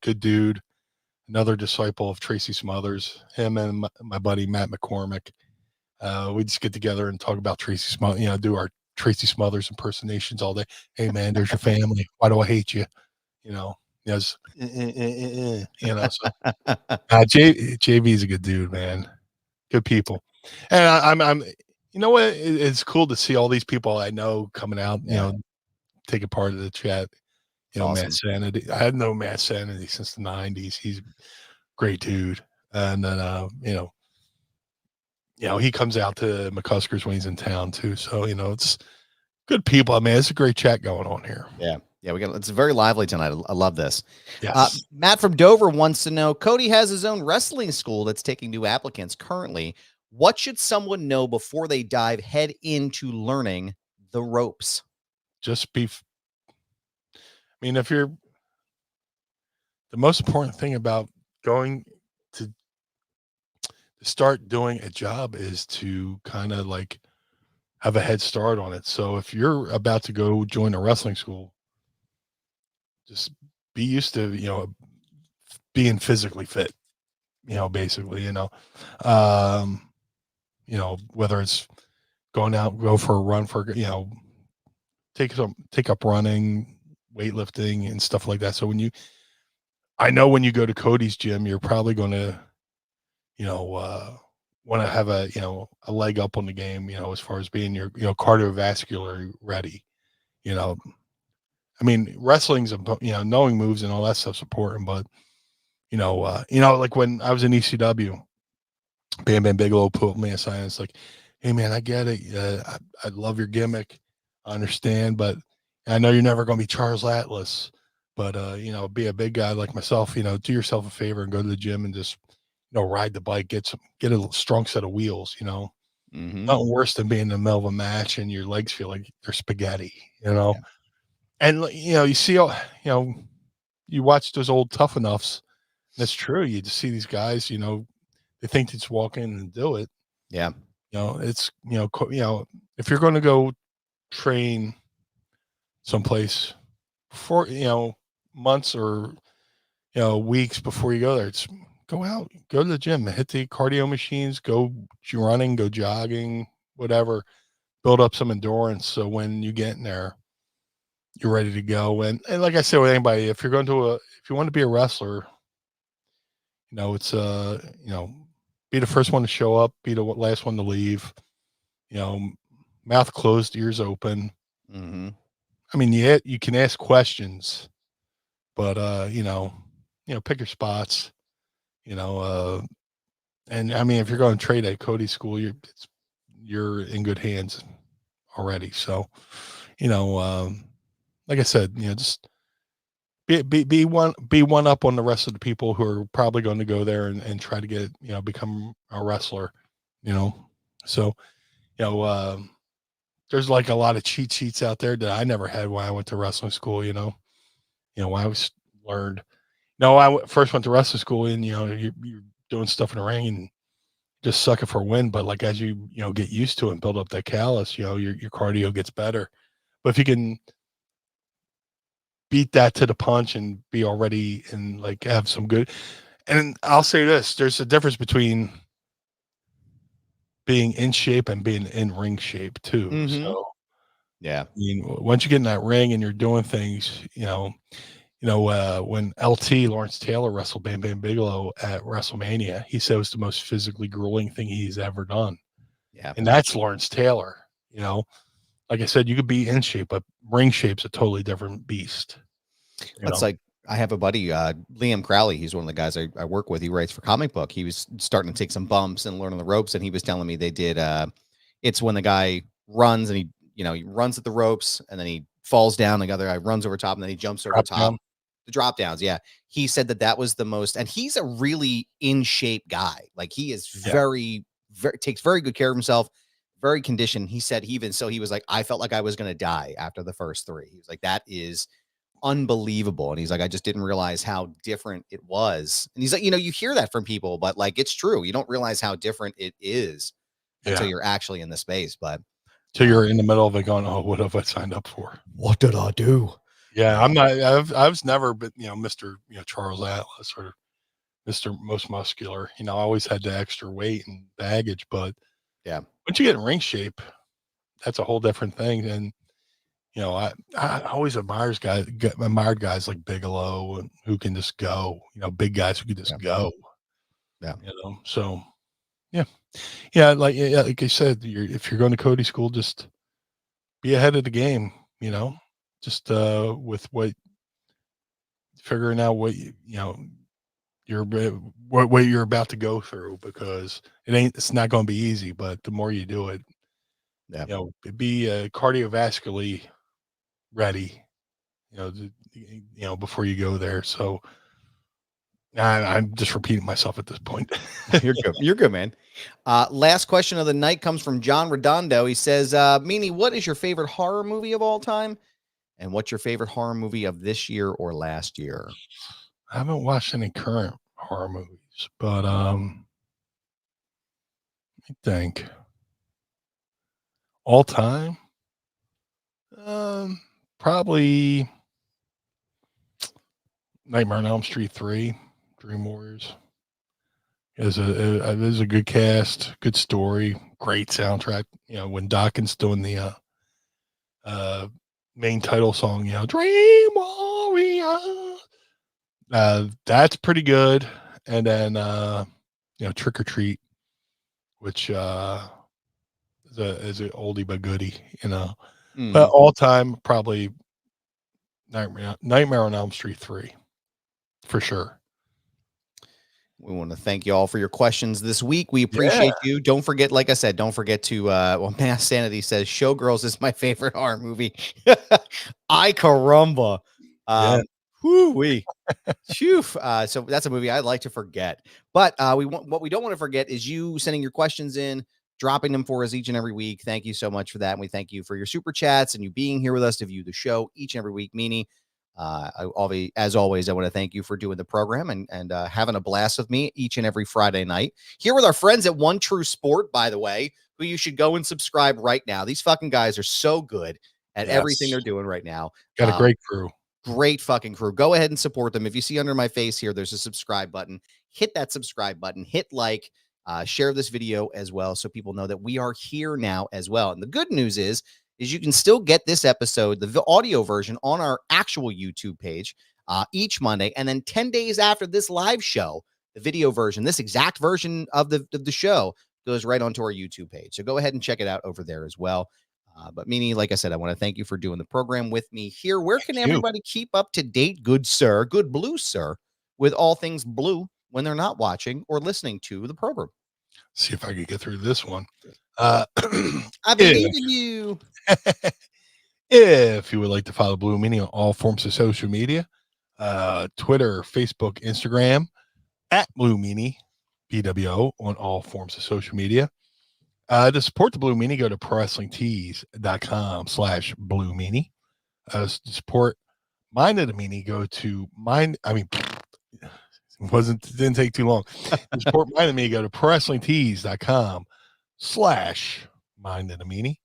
good dude. Another disciple of Tracy Smothers. Him and my buddy Matt McCormick. We just get together and talk about Tracy Smothers. Do our Tracy Smothers impersonations all day. Hey man, there's your family. Why do I hate you? Yes. So, JV is a good dude, man. Good people. And I'm what? It's cool to see all these people I know coming out, taking part of the chat. Awesome. Matt Sanity. I had known Matt Sanity since the 90s. He's a great dude. And then, he comes out to McCusker's when he's in town too. So, it's good people. I mean, it's a great chat going on here. Yeah. Yeah. It's very lively tonight. I love this. Yes. Matt from Dover wants to know, Cody has his own wrestling school that's taking new applicants currently. What should someone know before they dive head into learning the ropes? Just be, if you're, the most important thing about going to start doing a job is to kind of like have a head start on it. So if you're about to go join a wrestling school, just be used to, being physically fit, basically, whether it's going out, go for a run take up running, weightlifting and stuff like that. So I know when you go to Cody's gym, you're probably going to, want to have a leg up on the game, as far as being your, cardiovascular ready, wrestling's, knowing moves and all that stuff's important, but, like when I was in ECW, Bam Bam Bigelow put me aside and it's like, hey man, I get it. I love your gimmick. I understand, but I know you're never going to be Charles Atlas, but, be a big guy like myself, do yourself a favor and go to the gym and just, ride the bike, get a strong set of wheels, Nothing worse than being in the middle of a match and your legs feel like they're spaghetti, Yeah. And you see all, you watch those old Tough Enoughs. That's true. You just see these guys, they think they just walk in and do it. Yeah. It's if you're going to go train someplace for months or weeks before you go there, it's go out, go to the gym, hit the cardio machines, go running, go jogging, whatever, build up some endurance. So when you get in there, you're ready to go. And like I said with anybody, if you want to be a wrestler, it's be the first one to show up, be the last one to leave, mouth closed, ears open. Mm-hmm. I mean, you can ask questions, but pick your spots, and I mean, if you're going to trade at Cody's school, you're in good hands already. So, like I said, just be one up on the rest of the people who are probably going to go there and try to get, become a wrestler, so, there's like a lot of cheat sheets out there that I never had when I went to wrestling school, when I was learned. No, I first went to wrestling school and, you're doing stuff in the ring and just suck it for a win. But like, as you, get used to it and build up that callus, your cardio gets better. But if you can beat that to the punch and be already and like have some good, and I'll say this, there's a difference between being in shape and being in ring shape too. Mm-hmm. So yeah, I mean, once you get in that ring and you're doing things, when Lawrence Taylor wrestled Bam Bam Bigelow at WrestleMania, he said it was the most physically grueling thing he's ever done. Yeah. And that's Lawrence Taylor, like I said, you could be in shape, but ring shape's a totally different beast. That's like, I have a buddy, Liam Crowley. He's one of the guys I work with. He writes for Comic Book. He was starting to take some bumps and learn on the ropes. And he was telling me they did, it's when the guy runs and he runs at the ropes and then he falls down. The other guy runs over top and then he jumps over top. Down. The drop downs. Yeah. He said that was the most, and he's a really in shape guy. Like he is very takes very good care of himself, very conditioned. He said he was like, I felt like I was going to die after the first 3. He was like, that is unbelievable. And he's like, I just didn't realize how different it was. And he's like, you hear that from people, but like, it's true. You don't realize how different it is until you're actually in the space. But till you're in the middle of it going, oh, what have I signed up for? What did I do? Yeah, I'm not. I was never, but Mr. Charles Atlas or Mr. Most Muscular. I always had the extra weight and baggage, but yeah, once you get in ring shape, that's a whole different thing. And I always admired guys like Bigelow and who can just go. Big guys who can just go. Yeah. So yeah. Like I said, if you're going to Cody school, just be ahead of the game. Just with figuring out what what you're about to go through, because it's not going to be easy, but the more you do it, be cardiovascularly ready, before you go there. So I'm just repeating myself at this point. You're good. You're good, man. Last question of the night comes from John Redondo. He says, Meanie, what is your favorite horror movie of all time? And what's your favorite horror movie of this year or last year? I haven't watched any current horror movies, but let me think. All time, probably Nightmare on Elm Street 3, Dream Warriors. It is a good cast, good story, great soundtrack. When Dawkins doing the main title song, Dream Warrior. That's pretty good. And then Trick or Treat, which is an oldie but goodie, But all time, probably Nightmare on Elm Street 3, for sure. We want to thank you all for your questions this week. We appreciate you. Don't forget, like I said, don't forget to, Mass Sanity says Showgirls is my favorite horror movie. Ay caramba. Whoo-wee. So that's a movie I'd like to forget. But what we don't want to forget is you sending your questions in, dropping them for us each and every week. Thank you so much for that. And we thank you for your super chats and you being here with us to view the show each and every week. Meanie, as always, I want to thank you for doing the program and having a blast with me each and every Friday night. Here with our friends at One True Sport, by the way, who you should go and subscribe right now. These fucking guys are so good at everything they're doing right now. Got a great crew. Great fucking crew. Go ahead and support them. If you see under my face here, there's a subscribe button. Hit that subscribe button. Hit like. Share this video as well so people know that we are here now as well. And the good news is you can still get this episode, the audio version, on our actual YouTube page each Monday. And then 10 days after this live show, the video version, this exact version of the show, goes right onto our YouTube page. So go ahead and check it out over there as well. But Meanie, like I said, I want to thank you for doing the program with me here. Where can everybody keep up to date, good blue sir, with all things blue when they're not watching or listening to the program? See if I can get through this one. I believe in you. If you would like to follow Blue Meanie on all forms of social media, Twitter, Facebook, Instagram, at Blue Meanie, BWO on all forms of social media. To support the Blue Meanie, go to ProWrestlingTees.com/Blue Meanie. To support Mind of the Meanie, go to didn't take too long. To support Mind of the Meanie, go to ProWrestlingTees.com/Mind of the Meanie.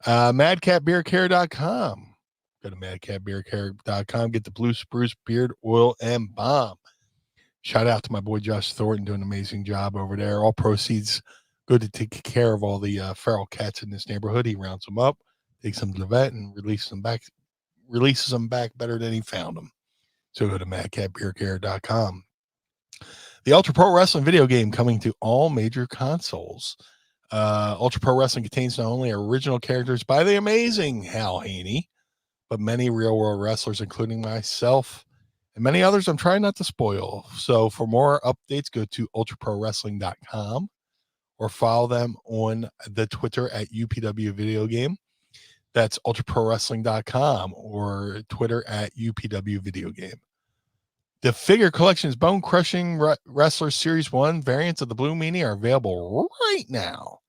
MadCatBeardCare.com. Go to MadCatBeardCare.com. Get the Blue Spruce Beard Oil and Balm. Shout out to my boy Josh Thornton doing an amazing job over there. All proceeds go to take care of all the feral cats in this neighborhood. He rounds them up, takes them to the vet, and releases them back better than he found them. So go to MadCatBeardCare.com. The Ultra Pro Wrestling video game coming to all major consoles. Ultra Pro Wrestling contains not only original characters by the amazing Hal Haney, but many real-world wrestlers, including myself and many others I'm trying not to spoil. So for more updates, go to ultraprowrestling.com or follow them on the Twitter at UPW Video Game. That's ultraprowrestling.com or Twitter at UPW Video Game. The Figure Collection's Bone Crushing Wrestler Series 1 variants of the Blue Meanie are available right now.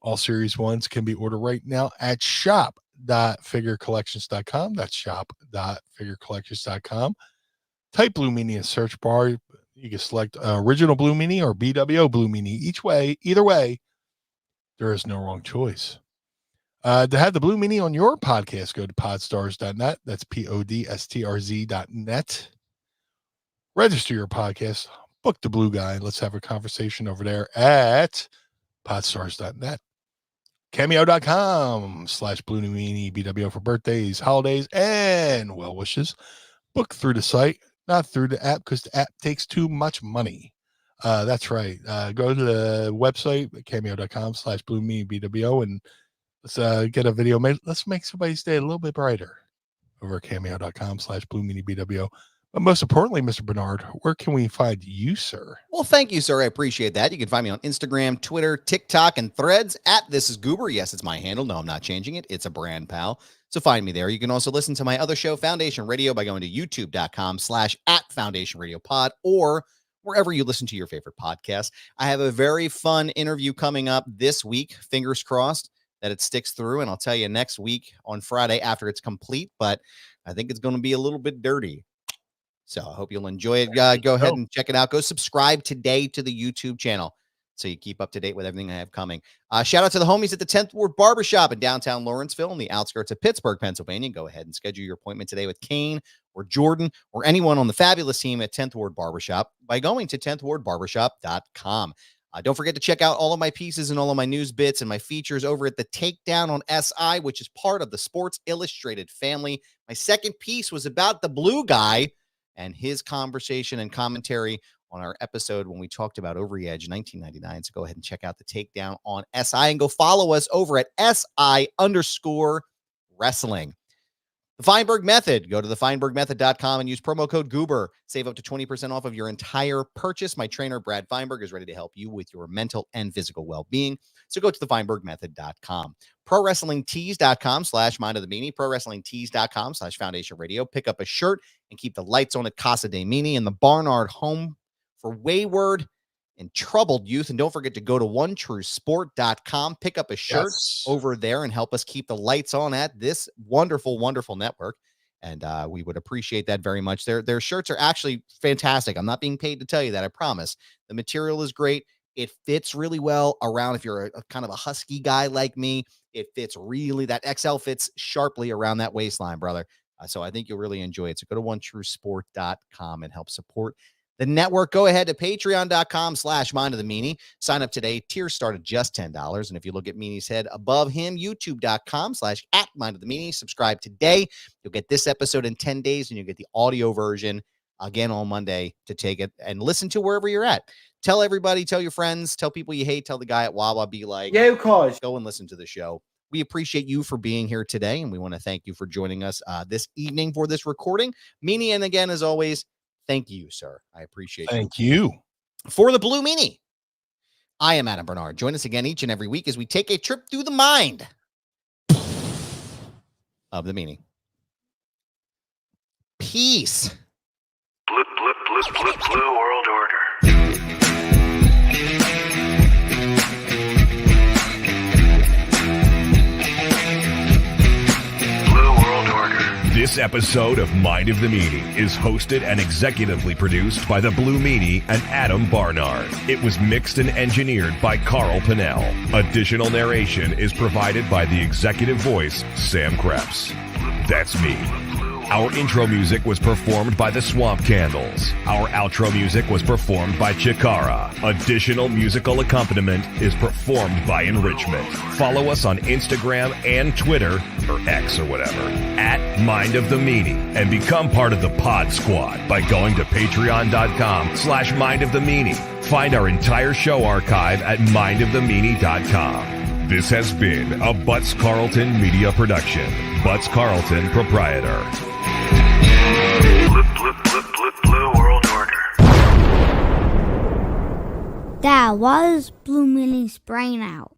All Series 1s can be ordered right now at shop.figurecollections.com. That's shop.figurecollections.com. Type Blue Meanie in search bar. You can select original Blue Meanie or BWO Blue Meanie. Either way, there is no wrong choice. To have the Blue Meanie on your podcast, go to podstars.net. That's podstrz.net. Register your podcast, book the Blue Guy, and let's have a conversation over there at podstars.net. Cameo.com/Blue Meanie BWO for birthdays, holidays, and well wishes. Book through the site, not through the app, because the app takes too much money. That's right. Go to the website, cameo.com/Blue Meanie BWO, and let's get a video made. Let's make somebody's day a little bit brighter over at cameo.com/Blue Meanie BWO. But most importantly, Mr. Barnard, where can we find you, sir? Well, thank you, sir. I appreciate that. You can find me on Instagram, Twitter, TikTok, and Threads at This Is Goober. Yes, it's my handle. No, I'm not changing it. It's a brand, pal. So find me there. You can also listen to my other show, Foundation Radio, by going to youtube.com/@FoundationRadioPod or wherever you listen to your favorite podcast. I have a very fun interview coming up this week. Fingers crossed that it sticks through. And I'll tell you next week on Friday after it's complete, but I think it's going to be a little bit dirty. So I hope you'll enjoy it. Go ahead and check it out. Go subscribe today to the YouTube channel so you keep up to date with everything I have coming. Shout out to the homies at the 10th Ward Barbershop in downtown Lawrenceville in the outskirts of Pittsburgh, Pennsylvania. Go ahead and schedule your appointment today with Kane or Jordan or anyone on the fabulous team at 10th Ward Barbershop by going to 10thwardbarbershop.com. Don't forget to check out all of my pieces and all of my news bits and my features over at the Takedown on SI, which is part of the Sports Illustrated family. My second piece was about the Blue Guy and his conversation and commentary on our episode when we talked about Overy Edge 1999. So go ahead and check out the Takedown on SI and go follow us over at SI_wrestling. The Feinberg Method. Go to thefeinbergmethod.com and use promo code Goober. Save up to 20% off of your entire purchase. My trainer, Brad Feinberg, is ready to help you with your mental and physical well-being. So go to thefeinbergmethod.com. ProWrestlingTees.com/Mind of the Meanie. ProWrestlingTees.com/Foundation Radio. Pick up a shirt and keep the lights on at Casa de Meanie and the Barnard home for wayward and troubled youth. And don't forget to go to onetruesport.com, pick up a shirt over there, and help us keep the lights on at this wonderful, wonderful network. And we would appreciate that very much. Their shirts are actually fantastic. I'm not being paid to tell you that, I promise. The material is great. It fits really well around, if you're a kind of a husky guy like me, it fits really, that XL fits sharply around that waistline, brother. So I think you'll really enjoy it. So go to onetruesport.com and help support the network. Go ahead to patreon.com/Mind of the Meanie. Sign up today. Tiers start at just $10. And if you look at Meanie's head above him, youtube.com/@Mind of the Meanie. Subscribe today. You'll get this episode in 10 days, and you'll get the audio version again on Monday to take it and listen to wherever you're at. Tell everybody, tell your friends, tell people you hate, tell the guy at Wawa, be like, yeah, of course. Go and listen to the show. We appreciate you for being here today, and we want to thank you for joining us this evening for this recording. Meanie, and again, as always, thank you, sir. I appreciate Thank you. For the Blue Meanie, I am Adam Barnard. Join us again each and every week as we take a trip through the mind of the Meanie. Peace. Blue World Order. This episode of Mind of the Meanie is hosted and executively produced by the Blue Meanie and Adam Barnard. It was mixed and engineered by Carl Pinnell. Additional narration is provided by the executive voice, Sam Krebs. That's me. Our intro music was performed by the Swamp Candles. Our outro music was performed by Chikara. Additional musical accompaniment is performed by Enrichment. Follow us on Instagram and Twitter, or X or whatever, at Mind of the Meanie, and become part of the Pod Squad by going to patreon.com/Mind of the Meanie. Find our entire show archive at mindofthemeanie.com. This has been a Butts Carlton media production. Butts Carlton, proprietor. Blue World Order. That was Blue Meanie's brain out.